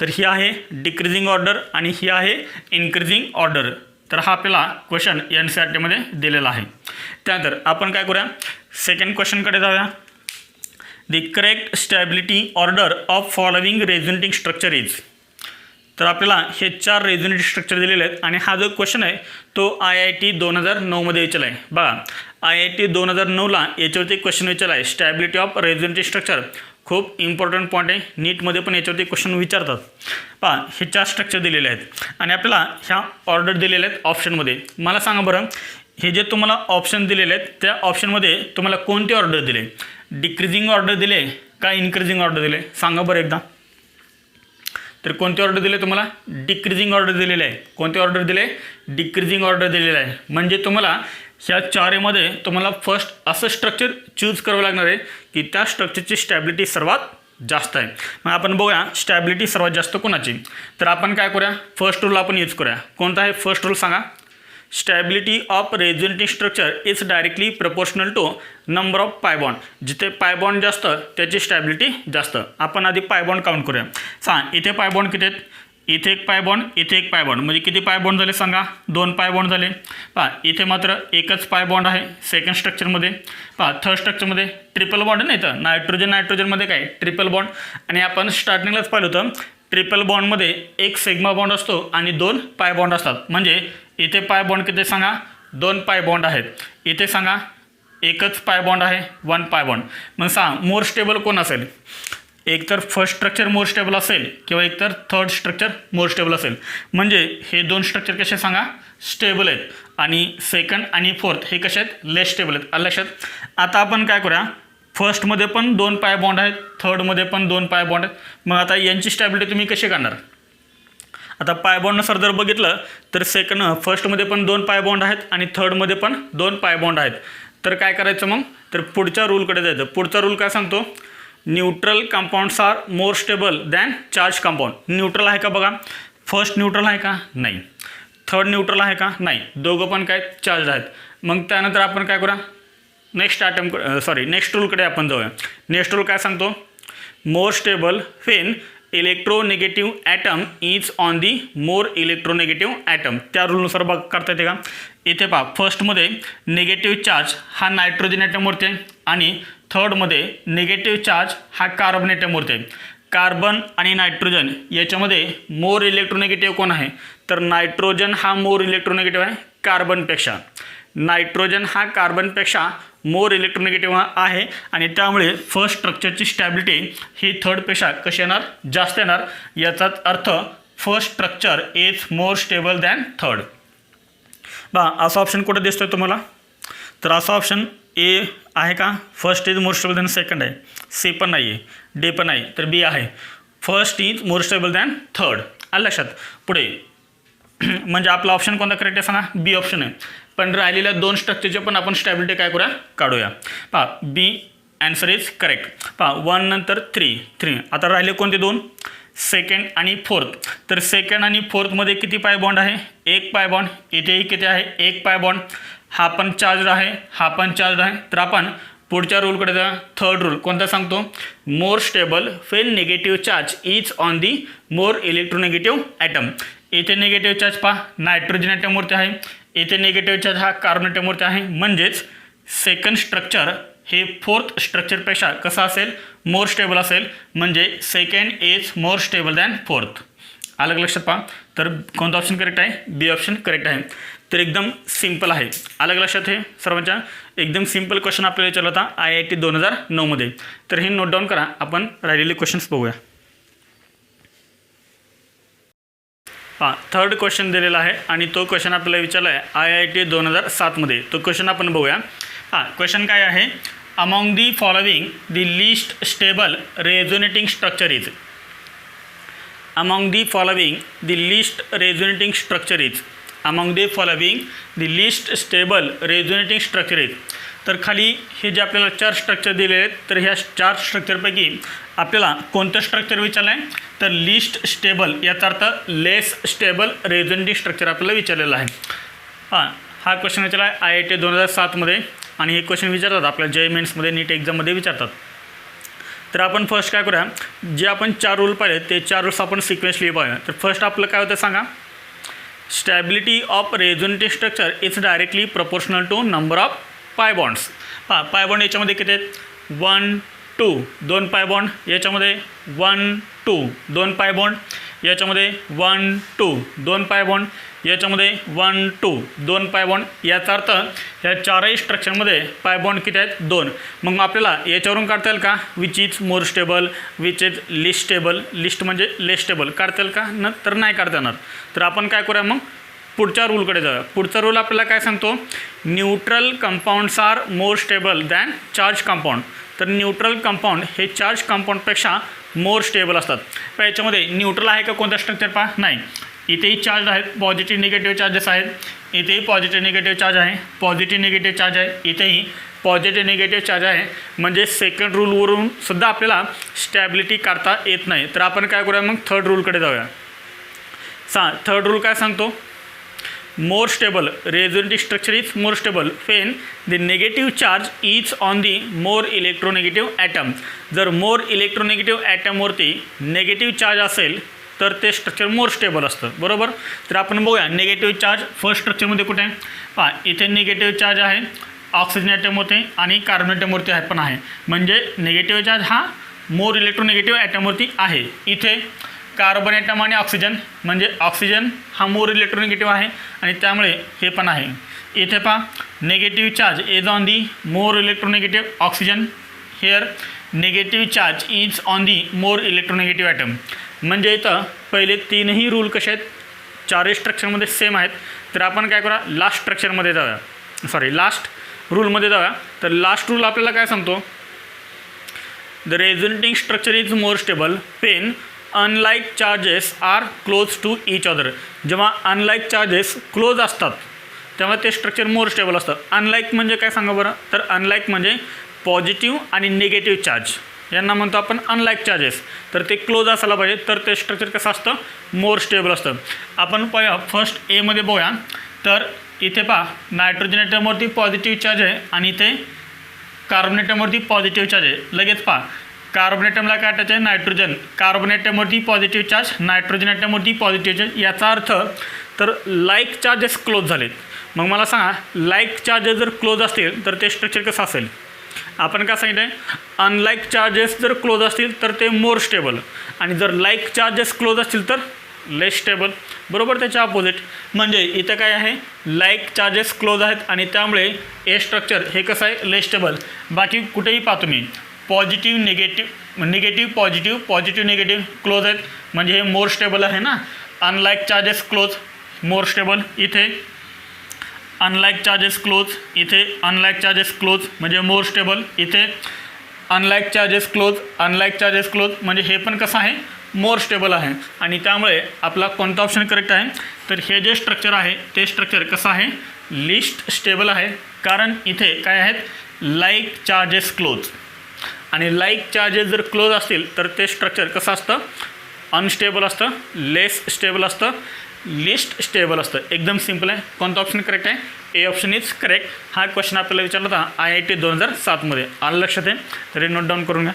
तर ही आहे डिक्रीजिंग ऑर्डर आणि ही आहे इन्क्रीजिंग ऑर्डर. तर हा आपल्याला क्वेश्चन NCERTमध्ये दिलेला आहे. त्यानंतर आपण काय करूया, सेकंड क्वेश्चनकडे जाऊया. The correct stability order of following resonating structure is. तर आपल्याला हे 4 रेझोनेटिंग स्ट्रक्चर दिलेले आहेत आणि हा जो क्वेश्चन आहे तो IIT 2009मध्ये विचारला आहे. बघा, IIT 2009ला याच्यावरती क्वेश्चन विचारला आहे, स्टॅबिलिटी ऑफ रेझोनेटिंग स्ट्रक्चर. खूप इम्पॉर्टंट पॉईंट आहे, नीटमध्ये पण याच्यावरती क्वेश्चन विचारतात. पहा, हे 4 स्ट्रक्चर दिलेले आहेत आणि आपल्याला ह्या ऑर्डर दिलेले आहेत ऑप्शनमध्ये. मला सांगा बरं, हे जे तुम्हाला ऑप्शन दिलेले आहेत त्या ऑप्शनमध्ये तुम्हाला कोणती ऑर्डर दिले, डिक्रीजिंग ऑर्डर दिले का इन्क्रीजिंग ऑर्डर दिले, सांगा बरं एकदा. तर कोणती ऑर्डर दिले तुम्हाला, डिक्रीजिंग ऑर्डर दिलेले आहे. कोणती ऑर्डर दिले, डिक्रीजिंग ऑर्डर दिलेलं आहे. म्हणजे तुम्हाला ह्या 4मध्ये तुम्हाला फर्स्ट असं स्ट्रक्चर चूज करावं लागणार आहे की त्या स्ट्रक्चरची स्टॅबिलिटी सर्वात जास्त आहे. मग आपण बघूया स्टॅबिलिटी सर्वात जास्त कोणाची. तर आपण काय करूया, फर्स्ट रूल आपण यूज करूया. कोणता आहे फर्स्ट रूल सांगा, stability of resonating structure is directly proportional to number of pi bond. जिथे पाय बॉन्ड जास्त त्याची स्टॅबिलिटी जास्त. आपण आधी पाय बॉन्ड काउंट करूया. सांग, इथे पाय बॉन्ड किती आहेत, इथे एक पाय बॉन्ड, इथे एक पाय बॉन्ड, म्हणजे किती पाय बॉन्ड झाले सांगा, 2 पाय बॉन्ड झाले. पहा, इथे मात्र एकच पाय बॉन्ड आहे सेकंड स्ट्रक्चरमध्ये. पहा, थर्ड स्ट्रक्चरमध्ये ट्रिपल बॉन्ड नाही, तर नायट्रोजनमध्ये काय ट्रिपल बॉन्ड. आणि आपण स्टार्टिंगलाच पाहिलं होतं, ट्रिपल बॉन्डमध्ये एक सिग्मा बॉन्ड असतो आणि 2 पाय बॉन्ड असतात. म्हणजे इथे पाय बॉन्ड किती सांगा, 2 पाय बॉन्ड आहेत. इथे सांगा एकच पाय बॉन्ड आहे, 1 पाय बॉन्ड. मग सांग, मोर स्टेबल कोण असेल, एकतर फर्स्ट स्ट्रक्चर मोर स्टेबल असेल किंवा एकतर थर्ड स्ट्रक्चर मोर स्टेबल असेल. म्हणजे हे 2 स्ट्रक्चर कसे सांगा, स्टेबल आहेत आणि सेकंड आणि फोर्थ हे कसे आहेत, लेस स्टेबल आहेत. आलं लक्षात. आता आपण काय करूया, फर्स्टमध्ये पण 2 पाय बॉन्ड आहेत, थर्डमध्ये पण 2 पाय बॉन्ड आहेत. मग आता यांची स्टॅबिलिटी तुम्ही कशी करणार. आता पाय बॉन्डनुसार जर बघितलं तर फर्स्टमध्ये पण 2 पाय बॉन्ड आहेत आणि थर्डमध्ये पण 2 पाय बॉन्ड आहेत. तर काय करायचं मग, तर पुढच्या रूलकडे जायचं. पुढचा रूल काय सांगतो, neutral compounds are more stable than charge compound. Neutral आहे का बघा, फर्स्ट न्यूट्रल आहे का, नाही. थर्ड न्यूट्रल आहे का, नाही. दोघं पण काय चार्ज आहेत. मग त्यानंतर आपण काय करूया, नेक्स्ट रूलकडे आपण जाऊया. नेक्स्ट रूल काय सांगतो, more stable when electronegative atom is on the more electronegative atom. त्या रूलनुसार करता येते का. इथे पहा, फर्स्टमध्ये निगेटिव्ह चार्ज हा नायट्रोजन ॲटमवरती आहे आणि थर्डमध्ये निगेटिव्ह चार्ज हा कार्बन ॲटमवरती आहे. कार्बन आणि नायट्रोजन याच्यामध्ये मोर इलेक्ट्रोनेगेटिव्ह कोण आहे? तर नायट्रोजन हा मोर इलेक्ट्रोनेगेटिव्ह आहे कार्बनपेक्षा. नायट्रोजन हा कार्बनपेक्षा मोर इलेक्ट्रोनेगेटिव्ह आहे आणि त्यामुळे फर्स्ट स्ट्रक्चरची स्टॅबिलिटी ही थर्डपेक्षा कशी येणार? जास्त येणार. याचाच अर्थ first structure is more stable than third. बा असा ऑप्शन कुठं दिसतोय तुम्हाला? तर असा ऑप्शन ए आहे का? First is more stable than second आहे. सी पण नाही आहे, डी पण नाही, तर बी आहे. First is more stable than third. आलं लक्षात? पुढे म्हणजे आपला ऑप्शन कोणता करेक्ट आहे सांगा? बी ऑप्शन आहे. पण राहिलेल्या दोन स्ट्रक्चरचे पण आपण स्टॅबिलिटी काय करूया? काढूया. पहा बी आन्सर इज करेक्ट. पहा 1 नंतर 3. आता राहिले कोणते दोन? सेकंड आणि फोर्थ. तर सेकंड आणि फोर्थमध्ये किती पाय बॉन्ड आहे? 1 पाय बॉन्ड. इथेही किती आहे? 1 पाय बॉन्ड. हा पण चार्ज आहे, हा पण चार्ज आहे. तर आपण पुढच्या रूलकडे जा. थर्ड रूल कोणता सांगतो? More stable when negative charge is on the more electronegative atom. इथे निगेटिव्ह चार्ज पहा नायट्रोजन ॲटमवरती आहे, इथे निगेटिव्ह चार्ज हा कार्बन ॲटमवरती आहे. म्हणजेच सेकंड स्ट्रक्चर हे फोर्थ स्ट्रक्चरपेक्षा कसं असेल? मोर स्टेबल असेल. म्हणजे second is more stable than fourth. अलग लक्षात पहा. तर कोणता ऑप्शन करेक्ट आहे? बी ऑप्शन करेक्ट आहे. तर एकदम सिंपल आहे. अलग लक्षात हे सर्वांच्या एकदम सिंपल क्वेश्चन आपल्याला विचारला होता IIT 2009मध्ये. तर हे नोट डाऊन करा. आपण राहिलेले क्वेश्चन्स बघूया. हां थर्ड क्वेश्चन दिलेला आहे आणि तो क्वेश्चन आपल्याला विचारला आहे IIT 2007मध्ये. तो क्वेश्चन आपण बघूया. हां क्वेश्चन काय आहे? Among the following the list stable resonating structure is. Among the following the list resonating structure is. Among the following the list stable resonating structure is. तर खाली हे जे आपल्याला 4 स्ट्रक्चर दिलेले आहेत, तर ह्या 4 स्ट्रक्चरपैकी आपल्याला कोणतं स्ट्रक्चर विचारलं आहे? तर लिस्ट स्टेबल, याचा अर्थ लेस स्टेबल रेझोनेटिंग स्ट्रक्चर आपल्याला विचारलेलं आहे. हा क्वेश्चन विचारला आहे IIT 2007मध्ये आणि हे क्वेश्चन विचारतात आपल्या JEE मेन्समध्ये, नीट एक्झाममध्ये विचारतात. तर आपण फर्स्ट काय करूया? जे आपण 4 रूल पाहिले ते 4 रूल्स आपण सिक्वेन्सली पाहूया. तर फर्स्ट आपलं काय होतं सांगा? Stability of resonating structure is directly proportional to number of pi bonds. Pi bond याच्यामध्ये किती आहेत? 1 2 2 पाय बॉन्ड. याच्यामध्ये 1 2 2 पाय बॉन्ड. याच्यामध्ये 1 2 2 पाय बॉन्ड. याच्यामध्ये 1 2 2 पाय बॉन्ड. याचा अर्थ ह्या 4ही स्ट्रक्चरमध्ये पाय बॉन्ड किती आहेत? 2. मग आपल्याला याच्यावरून काढता येईल का? Which is more stable, which is list stable. List म्हणजे लेस स्टेबल. काढता येईल का? तर नाही काढता येणार. तर आपण काय करूया मग? पुढच्या रूलकडे जाऊया. पुढचा रूल आपल्याला काय सांगतो? Neutral compounds are more stable than charge compound. तर न्यूट्रल कंपाऊंड हे चार्ज कंपाऊंडपेक्षा मोर स्टेबल असतात. पण याच्यामध्ये न्यूट्रल आहे का कोणता स्ट्रक्चर? पहा नाही. इथेही चार्ज आहेत, पॉझिटिव्ह निगेटिव्ह चार्जेस आहेत. इथेही पॉझिटिव्ह निगेटिव्ह चार्ज आहे, पॉझिटिव्ह निगेटिव्ह चार्ज आहे. इथेही पॉझिटिव्ह निगेटिव्ह चार्ज आहे. म्हणजे सेकंड रूलवरून सुद्धा आपल्याला स्टॅबिलिटी काढता येत नाही. तर आपण काय करूया मग? थर्ड रूलकडे जाऊया. थर्ड रूल काय सांगतो? More stable resonating structure is more stable when the negative charge is on the more electronegative atom. जर मोर इलेक्ट्रोनेगेटिव्ह ॲटमवरती नेगेटिव्ह चार्ज असेल तर ते स्ट्रक्चर मोर स्टेबल असतं. बरोबर? तर आपण बघूया निगेटिव्ह चार्ज फर्स्ट स्ट्रक्चरमध्ये कुठे आहे? पहा इथे निगेटिव्ह चार्ज आहे ऑक्सिजन ॲटमवरती आणि कार्बन ॲटमवरती आहे पण आहे. म्हणजे निगेटिव्ह चार्ज हा मोर इलेक्ट्रोनेगेटिव्ह ॲटमवरती आहे. इथे कार्बन ॲटम आणि ऑक्सिजन म्हणजे ऑक्सिजन हा मोर इलेक्ट्रोनेगेटिव्ह आहे आणि त्यामुळे हे पण आहे. इथे पहा negative charge is on the more electronegative oxygen. Here negative charge is on the more electronegative atom. म्हणजे इथं पहिले 3ही रूल कसे आहेत? 4ही स्ट्रक्चरमध्ये सेम आहेत. तर आपण काय करूया? लास्ट स्ट्रक्चरमध्ये जाऊया. लास्ट रूलमध्ये जाऊया. तर लास्ट रूल आपल्याला काय सांगतो? The resonating structure is more stable when unlike charges are close to each other. जेव्हा अनलाईक चार्जेस क्लोज असतात तेव्हा ते स्ट्रक्चर मोर स्टेबल असतं. अनलाईक म्हणजे काय सांगा बरं? तर अनलाईक म्हणजे पॉझिटिव्ह आणि निगेटिव्ह चार्ज यांना म्हणतो आपण अनलाईक चार्जेस. तर ते क्लोज असायला पाहिजे तर ते स्ट्रक्चर कसं असतं? मोर स्टेबल असतं. आपण पाहूया फर्स्ट एमध्ये बघूया. तर इथे पहा नायट्रोजन ॲटमवरती पॉझिटिव्ह चार्ज आहे आणि इथे कार्बन ॲटमवरती पॉझिटिव्ह चार्ज आहे. लगेच पहा कार्बन ॲटमला काय अटॅच आहे? नायट्रोजन. कार्बन ॲटमवरती पॉझिटिव्ह चार्ज, नायट्रोजन ॲटमवरती पॉझिटिव्ह चार्ज. याचा अर्थ तर लाईक चार्जेस क्लोज झालेत. मग मला सांगा लाईक चार्जेस जर क्लोज असतील तर ते स्ट्रक्चर कसं असेल? आपण काय सांगितलं आहे, अनलाईक चार्जेस जर क्लोज असतील तर ते मोर स्टेबल, आणि जर लाईक चार्जेस क्लोज असतील तर लेस स्टेबल. बरोबर, त्याच्या अपोजिट. म्हणजे इथं काय आहे, लाईक चार्जेस क्लोज आहेत आणि त्यामुळे ए स्ट्रक्चर हे कसं आहे, लेस स्टेबल. बाकी कुठेही पाहा तुम्ही positive negative, negative positive, positive negative close आहेत म्हणजे हे मोर स्टेबल आहे ना. Unlike charges close more stable, इथे अनलाईक चार्जेस क्लोज, इथे अनलाईक चार्जेस क्लोज म्हणजे मोर स्टेबल, इथे unlike charges close, unlike charges close म्हणजे हे पण कसं आहे, मोर स्टेबल आहे. आणि त्यामुळे आपला कोणता ऑप्शन करेक्ट आहे, तर हे जे स्ट्रक्चर आहे ते स्ट्रक्चर कसं आहे, लिस्ट स्टेबल आहे. कारण इथे काय आहेत, लाईक चार्जेस क्लोज, आणि लाईक चार्जेस जर क्लोज असतील तर ते स्ट्रक्चर कसं असतं, अनस्टेबल असतं, लेस स्टेबल असतं, लिस्ट स्टेबल असतं. एकदम सिम्पल आहे. कोणता ऑप्शन करेक्ट आहे, ए ऑप्शन इज करेक्ट. हा क्वेश्चन आपल्याला विचारला होता IIT 2007मध्ये. आलं लक्षात आहे, तरी नोट डाऊन करून घ्या.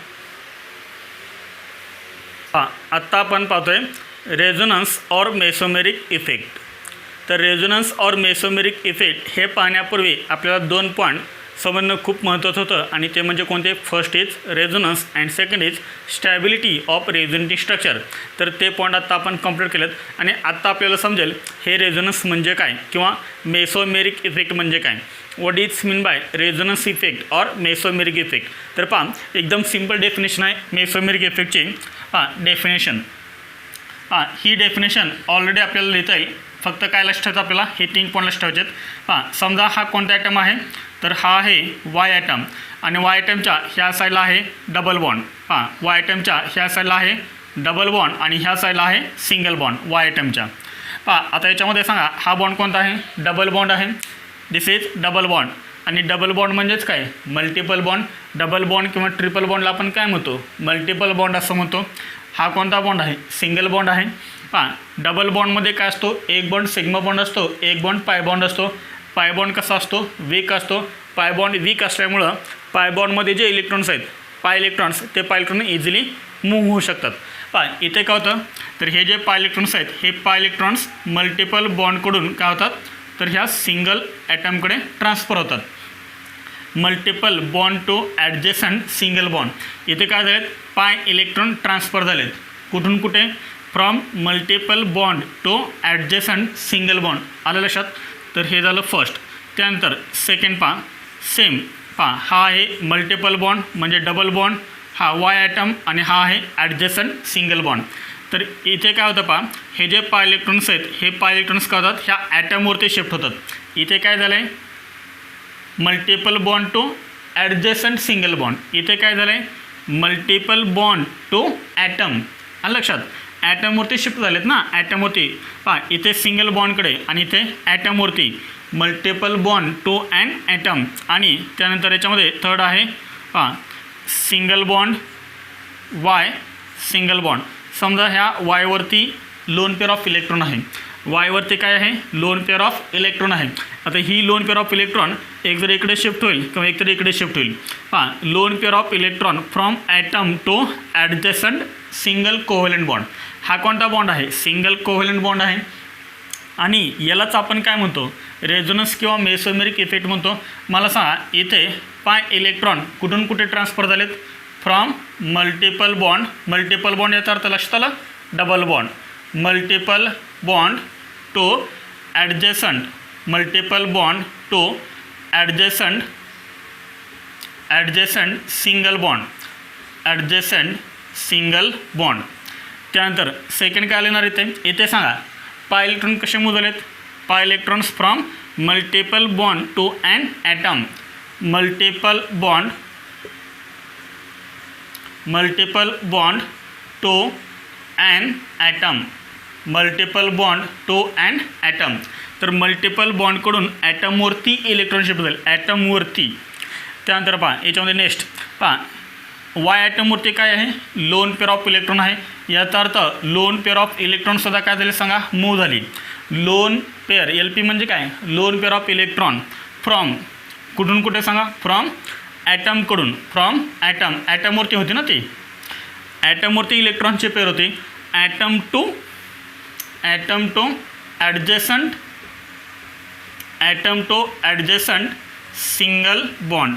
आत्ता आपण पाहतोय रेझोनन्स ऑर मेसोमेरिक इफेक्ट. तर रेझोनन्स ऑर मेसोमेरिक इफेक्ट हे पाहण्यापूर्वी आपल्याला 2 पॉईंट समजणं खूप महत्त्वाचं होतं, आणि ते म्हणजे कोणते, first is resonance and second is stability of resonating structure. तर ते पॉईंट आत्ता आपण कंप्लीट केलेत, आणि आत्ता आपल्याला समजेल हे रेझोनन्स म्हणजे काय किंवा मेसोमेरिक इफेक्ट म्हणजे काय. What is mean bye resonance effect or mesomeric effect. तर पहा, एकदम सिम्पल डेफिनेशन आहे मेसोमेरिक इफेक्टची. डेफिनेशन, ही डेफिनेशन ऑलरेडी आपल्याला लिहिता येईल. फक्त काय लक्षात ठेवायचं आपल्याला, हे 3 पॉईंट लक्षात ठेवायचे. समजा हा कोणता ॲटम आहे, तर हा आहे वाय ॲटम, आणि वाय ॲटमच्या ह्या साईडला आहे डबल बॉन्ड. वाय ॲटमच्या ह्या साईडला आहे डबल बॉन्ड, आणि ह्या साईडला आहे सिंगल बॉन्ड वाय ॲटमच्या. आता याच्यामध्ये सांगा हा बॉन्ड कोणता आहे, डबल बॉन्ड आहे. दिस इज डबल बॉन्ड, आणि डबल बॉन्ड म्हणजेच काय, मल्टिपल बॉन्ड. डबल बॉन्ड किंवा ट्रिपल बॉन्डला आपण काय म्हणतो, मल्टिपल बॉन्ड असं म्हणतो. हा कोणता बॉन्ड आहे, सिंगल बॉन्ड आहे. डबल बॉन्डमध्ये काय असतो, एक बॉन्ड सिग्मा बॉन्ड असतो, एक बॉन्ड पाय बॉन्ड असतो. पाय बॉन्ड कसा असतो, वीक असतो. पाय बॉन्ड वीक असल्यामुळं पाय बॉन्डमध्ये जे इलेक्ट्रॉन्स आहेत, पाय इलेक्ट्रॉन्स, ते पाय इलेक्ट्रॉन इझिली मूव्ह होऊ शकतात. इथे काय होतं, तर हे जे पाय इलेक्ट्रॉन्स आहेत, हे पाय इलेक्ट्रॉन्स मल्टिपल बॉन्डकडून काय होतात, तर ह्या सिंगल ॲटमकडे ट्रान्सफर होतात. Multiple bond to adjacent single bond. इथे काय झालेत, पाय इलेक्ट्रॉन ट्रान्सफर झालेत. कुठून कुठे, from multiple bond to adjacent single bond. आलं लक्षात. तर हे झालं फर्स्ट. त्यानंतर सेकंड सेम हा आहे मल्टिपल बॉन्ड म्हणजे डबल बॉन्ड, हा वाय ॲटम, आणि हा आहे ॲडजेसंट सिंगल बॉन्ड. तर इथे काय होतं हे जे पाय इलेक्ट्रॉन्स आहेत, हे पाय इलेक्ट्रॉन्स काय होतात, ह्या ॲटमवरती शिफ्ट होतात. इथे काय झालं आहे, multiple bond to adjacent single bond. इथे काय झालं आहे, मल्टिपल बॉन्ड टू ॲटम. आलं लक्षात. ॲटमवरती शिफ्ट झालेत ना, ॲटमवरती. इथे सिंगल बॉन्डकडे, आणि इथे ॲटमवरती multiple bond to and atom. आणि त्यानंतर याच्यामध्ये थर्ड आहे single bond Y, single bond. समजा ह्या वायवरती लोन पेअर ऑफ इलेक्ट्रॉन आहे, वायवरती काय आहे, लोन पेअर ऑफ इलेक्ट्रॉन आहे. आता ही लोन पेअर ऑफ इलेक्ट्रॉन एक तर इकडे शिफ्ट होईल किंवा एक तर इकडे शिफ्ट होईल. Lone pair of electron from atom to adjacent single covalent bond. हा कोणता बॉन्ड आहे, सिंगल कोव्हॅलंट बॉन्ड आहे. आणि यालाच आपण काय म्हणतो, रेझोनन्स किंवा मेसोमेरिक इफेक्ट म्हणतो. मला सांगा, इथे पाय इलेक्ट्रॉन कुठून कुठे ट्रान्सफर झालेत, from multiple bond. Multiple bond याचा अर्थ लक्षात आला, double bond. Multiple bond to adjacent, multiple bond to adjacent single bond, adjacent single bond. त्यानंतर सेकंड काय येणार इथे सांगा, पाय इलेक्ट्रॉन कसे मूव्ह झालेत, pi electrons from multiple bond to and atom. Multiple bond to and atom, multiple bond to and atom. तर मल्टिपल बॉन्डकडून ॲटमवरती इलेक्ट्रॉन शिफ्ट झाले, ॲटमवरती. त्यानंतर याच्यामध्ये नेक्स्ट वाय ॲटमवरती काय आहे, लोन पेअर ऑफ इलेक्ट्रॉन आहे. याचा अर्थ लोन पेअर ऑफ इलेक्ट्रॉनसुद्धा काय झाले सांगा, मूव्ह झाली. लोन पेअर, LP म्हणजे काय, lone pair of electron from कुठून कुठे सांगा, फ्रॉम ॲटमकडून, फ्रॉम ॲटम. ॲटमवरती होती ना ती, ॲटमवरती इलेक्ट्रॉनची पेअर होती. Atom to adjacent single bond,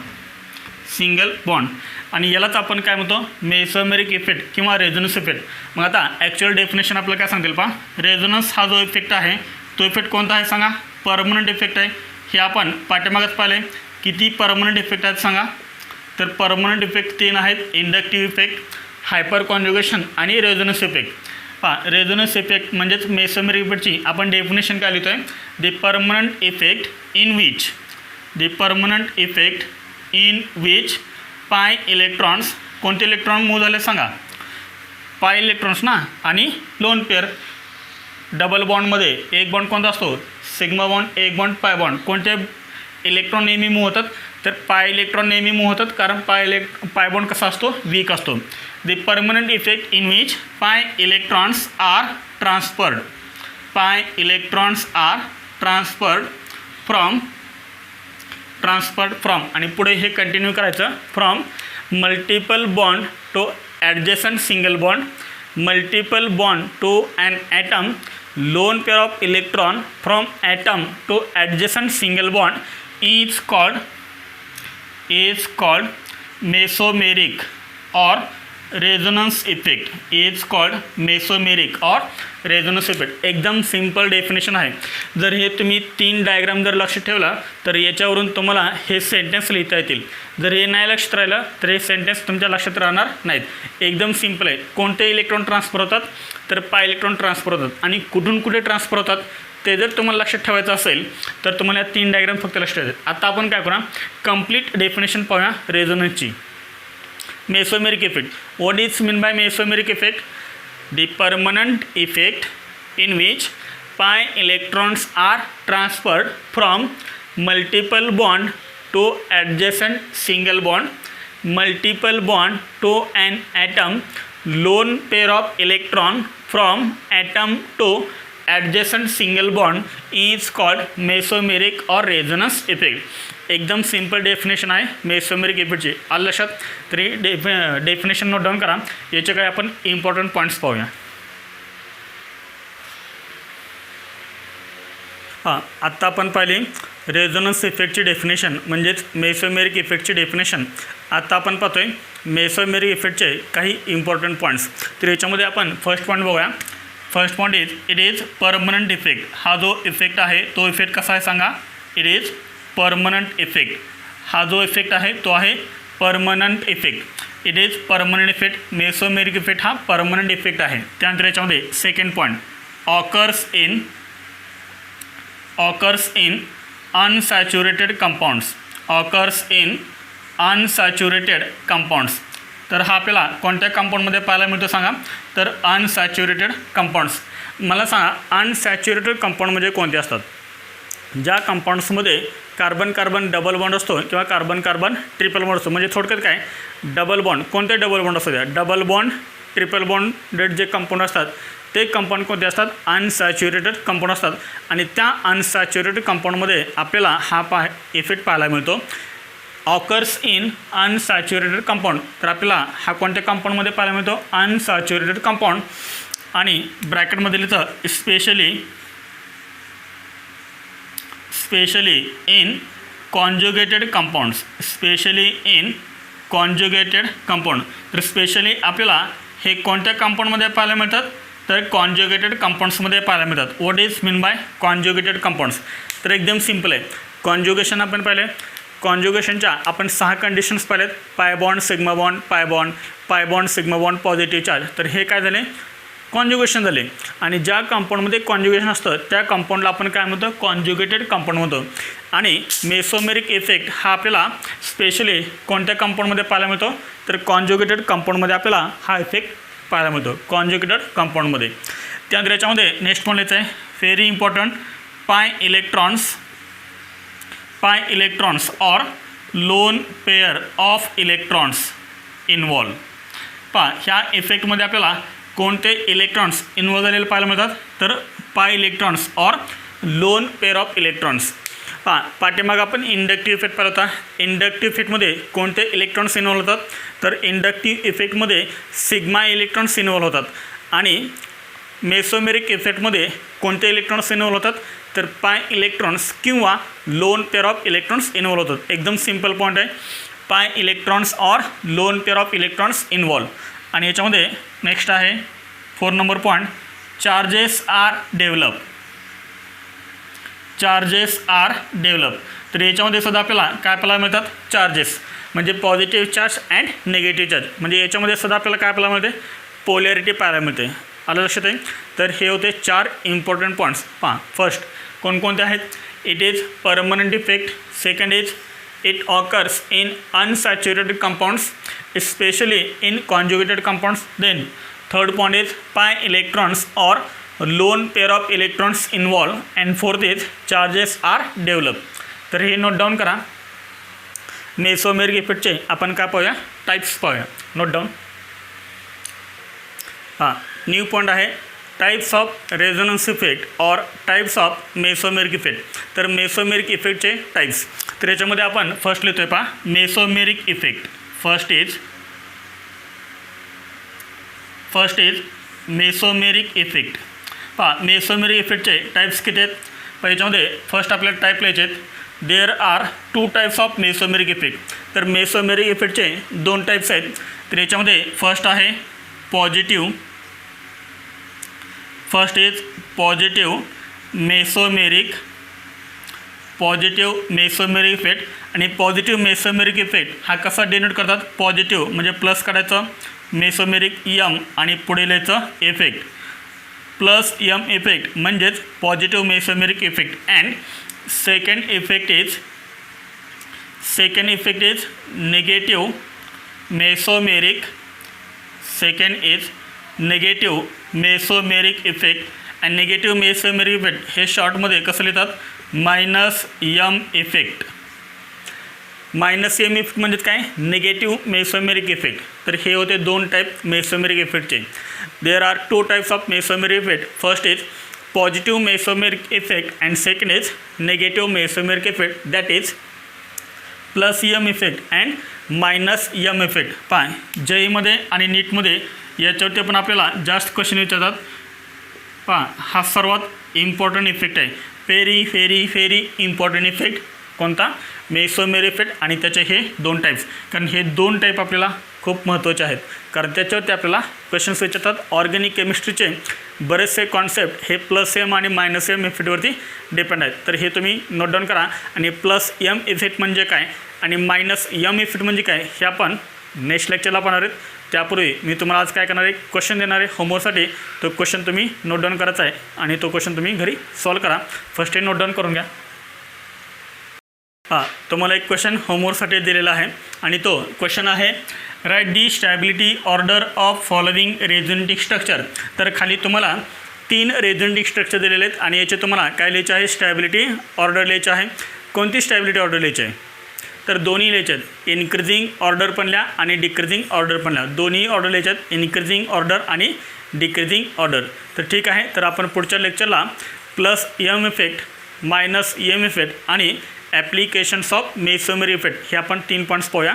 single bond आणि यालाच आपण काय म्हणतो मेसोमेरिक इफेक्ट किंवा रेझोनन्स इफेक्ट. मग आता ॲक्च्युअल डेफिनेशन आपल्याला काय सांगतील पहा. रेझोनन्स हा जो इफेक्ट आहे तो इफेक्ट कोणता आहे सांगा. परमनंट इफेक्ट आहे. हे आपण पाठीमागच पाहिले. किती परमनंट इफेक्ट आहेत सांगा. तर परमनंट इफेक्ट 3 आहेत. इंडक्टिव्ह इफेक्ट, हायपर कॉन्जुगेशन आणि रेझोनन्स इफेक्ट. पहा रेझोनन्स इफेक्ट म्हणजेच मेसोमेरिक इफेक्टची आपण डेफिनेशन काय लिहितो आहे. The permanent effect in which pi electrons, कोणते इलेक्ट्रॉन मूव्ह झाले सांगा. पाय इलेक्ट्रॉन्स ना. आणि लोन पेअर डबल बॉन्डमध्ये एक बॉन्ड कोणता असतो सिग्मा बॉन्ड, एक बॉन्ड पाय बॉन्ड. कोणते इलेक्ट्रॉन नेहमी मूव्ह होतात तर पाय इलेक्ट्रॉन नेहमी मूव्ह होतात कारण पाय बॉन्ड कसा असतो वीक असतो. The permanent effect in which pi electrons are transferred from आणि पुढे हे कंटिन्यू करायचं. From multiple bond to adjacent single bond, multiple bond to an atom, lone pair of electron from atom to adjacent single bond is called mesomeric or resonance effect. एकदम सिंपल डेफिनेशन आहे. जर हे तुम्ही 3 डायग्राम जर लक्षात ठेवला तर याच्यावरून तुम्हाला हे सेंटेन्स लिहिता येतील. जर हे नाही लक्षात राहिलं तर हे सेंटेन्स तुमच्या लक्षात राहणार नाहीत. एकदम सिंपल आहे. कोणते इलेक्ट्रॉन ट्रान्सफर होतात तर पाय इलेक्ट्रॉन ट्रान्सफर होतात आणि कुठून कुठे ट्रान्सफर होतात ते जर तुम्हाला लक्षात ठेवायचं असेल तर तुम्हाला 3 डायग्राम फक्त लक्षात ठेवायचे. आता आपण काय करूया कंप्लीट डेफिनेशन पाहूया रेझोनन्सची. Mesomeric effect. What is mean by mesomeric effect. The permanent effect in which pi electrons are transferred from multiple bond to adjacent single bond, multiple bond to an atom, lone pair of electron from atom to adjacent single bond is called mesomeric or resonance effect. एकदम सिंपल डेफिनेशन आहे मेसोमेरिक इफेक्टची. आलं लक्षात. तरी डेफिनेशन नोट डाऊन करा. याचे काय आपण इम्पॉर्टंट पॉईंट्स पाहूया. आत्ता आपण पाहिली रेझोनन्स इफेक्टची डेफिनेशन म्हणजेच मेसोमेरिक इफेक्टची डेफिनेशन. आता आपण पाहतोय मेसोमेरिक इफेक्टचे काही इम्पॉर्टंट पॉईंट्स. तर याच्यामध्ये आपण फर्स्ट पॉईंट बघूया. First point it is permanent effect. हा जो इफेक्ट आहे तो इफेक्ट कसा आहे सांगा. It is permanent effect. हा जो इफेक्ट आहे तो आहे permanent effect. It is permanent effect. Mesomeric effect हा परमनंट इफेक्ट आहे. त्यानंतर याच्यामध्ये second point occurs in unsaturated compounds. तर हा आपल्याला कोणत्या कंपाऊंडमध्ये पाहायला मिळतो सांगा. तर अनसॅच्युरेटेड कंपाऊंड्स. मला सांगा अनसॅच्युरेटेड कंपाऊंड म्हणजे कोणते असतात. ज्या कंपाऊंड्समध्ये कार्बन कार्बन डबल बॉन्ड असतो किंवा कार्बन कार्बन ट्रिपल बॉन्ड असतो. म्हणजे थोडक्यात काय डबल बॉन्ड कोणते डबल बॉन्ड असतो द्या डबल बॉन्ड ट्रिपल बॉन्डेड जे कंपाऊंड असतात ते कंपाऊंड कोणते असतात अनसॅच्युरेटेड कंपाऊंड असतात. आणि त्या अनसॅच्युरेटेड कंपाऊंडमध्ये आपल्याला हा इफेक्ट पाहायला मिळतो ऑकर्स इन अनसॅच्युरेटेड कंपाऊंड. तर आपल्याला हा कोणत्या कंपाऊंडमध्ये पाहायला मिळतो अनसॅच्युरेटेड कंपाऊंड. आणि ब्रॅकेटमध्ये लिहितं स्पेशली इन कॉन्जुगेटेड कंपाऊंड्स. तर स्पेशली आपल्याला हे कोणत्या कंपाऊंडमध्ये पाहायला मिळतात तर कॉन्जुगेटेड कंपाऊंड्समध्ये पाहायला मिळतात. What is mean bye conjugated compounds. तर एकदम सिम्पल आहे. कॉन्जुगेशन आपण पाहिले. कॉन्जुगेशनच्या आपण 6 कंडिशन्स पाहिलेत. पाय बॉन्ड सिग्मा बॉन्ड, पाय bond sigma bond, positive charge. तर हे काय झाले कॉन्जुगेशन झाले. आणि ज्या कंपाऊंडमध्ये कॉन्जुगेशन असतं त्या कंपाऊंडला आपण काय म्हणतो कॉन्जुगेटेड कंपाऊंड म्हणतो. आणि मेसोमेरिक इफेक्ट हा आपल्याला स्पेशली कोणत्या कंपाऊंडमध्ये पाहायला मिळतो तर कॉन्जुगेटेड कंपाऊंडमध्ये आपल्याला हा इफेक्ट पाहायला मिळतो कॉन्जुगेटेड कंपाऊंडमध्ये. त्यानंतर याच्यामध्ये नेक्स्ट पॉईंट लिहायचं आहे व्हेरी इम्पॉर्टंट पाय इलेक्ट्रॉन्स और loan pair of electrons involve. ह्या इफेक्टमध्ये आपल्याला कोणते इलेक्ट्रॉन्स इन्व्हॉल्व झालेले पाहायला मिळतात तर पाय इलेक्ट्रॉन्स और लोन पेअर ऑफ इलेक्ट्रॉन्स. पाठीमाग आपण इंडक्टिव्ह इफेक्ट पाहिला होता. इंडक्टिव्ह इफेक्टमध्ये कोणते इलेक्ट्रॉन्स इन्व्हॉल्व होतात तर इंडक्टिव्ह इफेक्टमध्ये सिग्मा इलेक्ट्रॉन्स इन्व्हॉल्व होतात. आणि मेसोमेरिक इफेक्टमध्ये कोणते इलेक्ट्रॉन्स इन्व्हॉल्व होतात तर पाय इलेक्ट्रॉन्स किंवा lone pair of electrons involve होतात. एकदम सिंपल पॉईंट आहे. Pi electrons or lone pair of electrons involve. आणि याच्यामध्ये नेक्स्ट आहे 4 number point, charges are develop. Charges are develop. तर याच्यामध्ये सुद्धा आपल्याला काय आपल्याला मिळतात, चार्जेस म्हणजे positive charge and negative charge. म्हणजे याच्यामध्ये सुद्धा आपल्याला काय आपल्याला मिळते, पोलॅरिटी पाहायला मिळते. आलं लक्षात आहे. तर हे होते 4 इम्पॉर्टंट पॉईंट्स. पहा फर्स्ट कोणकोणते आहेत, it is permanent effect. Second is it occurs in unsaturated compounds especially in conjugated compounds. Then third point is pi electrons or lone pair of electrons involved. And fourth is charges are developed. तर हे नोट डाऊन करा. मेसोमेरिक इफेक्टचे आपण काय पाहूया, टाईप्स पाहूया. Note down. हां, न्यू पॉईंट आहे टाईप्स ऑफ रेझोनन्स इफेक्ट और टाईप्स ऑफ मेसोमेरिक इफेक्ट. तर मेसोमेरिक इफेक्टचे टाईप्स. तर याच्यामध्ये आपण फर्स्ट लिहितो आहे, पहा mesomeric effect. First is mesomeric effect. पहा मेसोमेरिक इफेक्टचे टाईप्स किती आहेत. पण याच्यामध्ये फर्स्ट आपल्याला टाईप लिहायचे आहेत. There are 2 types of mesomeric effect. तर मेसोमेरिक इफेक्टचे 2 टाईप्स आहेत. तर याच्यामध्ये फर्स्ट आहे positive. First is positive mesomeric effect. आणि पॉझिटिव्ह मेसोमेरिक इफेक्ट हा कसा डिनोट करतात, पॉझिटिव्ह म्हणजे प्लस काढायचं मेसोमेरिक यम आणि पुढे लिहायचं इफेक्ट, प्लस यम इफेक्ट म्हणजेच positive mesomeric effect. And second effect is negative mesomeric. Second is negative mesomeric effect. And negative mesomeric effect हे शॉर्टमध्ये कसं लिहितात, minus M effect. Minus M effect म्हणजेच काय, निगेटिव्ह मेसोमेरिक इफेक्ट. तर हे होते 2 टाईप मेसोमेरिक इफेक्टचे. There are 2 types of mesomeric effect. First is positive mesomeric effect and second is negative mesomeric effect, that is plus M effect and minus M effect. Pi जेईमध्ये आणि नीटमध्ये याच्यावरती पण आपल्याला जास्त क्वेश्चन विचारतात. पहा हा सर्वात इम्पॉर्टंट इफेक्ट आहे. व्हेरी इम्पॉर्टंट इफेक्ट कोणता, मेसोमेरिक इफेक्ट. आणि त्याचे हे 2 टाईप्स. कारण हे 2 टाईप आपल्याला खूप महत्त्वाचे आहेत. कारण त्याच्यावरती आपल्याला क्वेश्चन्स विचारतात. ऑर्गॅनिक केमिस्ट्रीचे बरेचसे कॉन्सेप्ट हे प्लस एम आणि मायनस एम इफेक्टवरती डिपेंड आहेत. तर हे तुम्ही नोट डाऊन करा. आणि प्लस एम इफेक्ट म्हणजे काय आणि मायनस यम इफेक्ट म्हणजे काय हे आपण नेक्स्ट लेक्चरला पाहणार आहेत. त्यापूर्वी मी तुम्हाला आज काय करणार आहे, क्वेश्चन देणार आहे होमवर्कसाठी. तो क्वेश्चन तुम्ही नोट डाऊन करायचा आहे आणि तो क्वेश्चन तुम्ही घरी सॉल्व करा. फर्स्ट हे नोट डाऊन करून घ्या. हां, तुम्हाला एक क्वेश्चन होमवर्कसाठी दिलेला आहे आणि तो क्वेश्चन आहे write the stability order of following resonating structure. तर खाली तुम्हाला 3 रेझोनेटिंग स्ट्रक्चर दिलेले आहेत आणि याचे तुम्हाला काय लिहायचे आहे, स्टॅबिलिटी ऑर्डर लिहायचे आहे. कोणती स्टॅबिलिटी ऑर्डर लिहायची आहे, तर दोन्ही लिहायचे आहेत. इन्क्रीजिंग ऑर्डर पण लिहा आणि डिक्रीजिंग ऑर्डर पण लिहा. दोन्ही ऑर्डर लिहायचे आहेत, इन्क्रीजिंग ऑर्डर आणि डिक्रीजिंग ऑर्डर. तर ठीक आहे. तर आपण पुढच्या लेक्चरला plus M effect, minus M effect आणि ॲप्लिकेशन्स ऑफ मेसोमेरिक इफेक्ट हे आपण 3 पॉईंट्स पाहूया.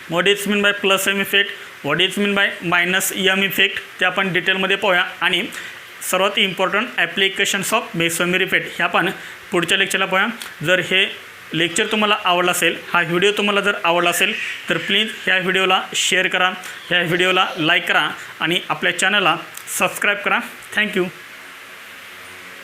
What is mean by plus M effect, what is mean by minus M effect ते आपण डिटेलमध्ये पाहूया. आणि सर्वात important applications of mesomeric effect हे आपण पुढच्या लेक्चरला पाहूया. जर हे लेक्चर तुम्हाला आवडला असेल, हा व्हिडिओ तुम्हाला जर आवडला असेल तर प्लीज ह्या व्हिडिओला शेअर करा, ह्या व्हिडिओला लाईक करा आणि आपल्या चॅनलला सबस्क्राईब करा. थँक्यू.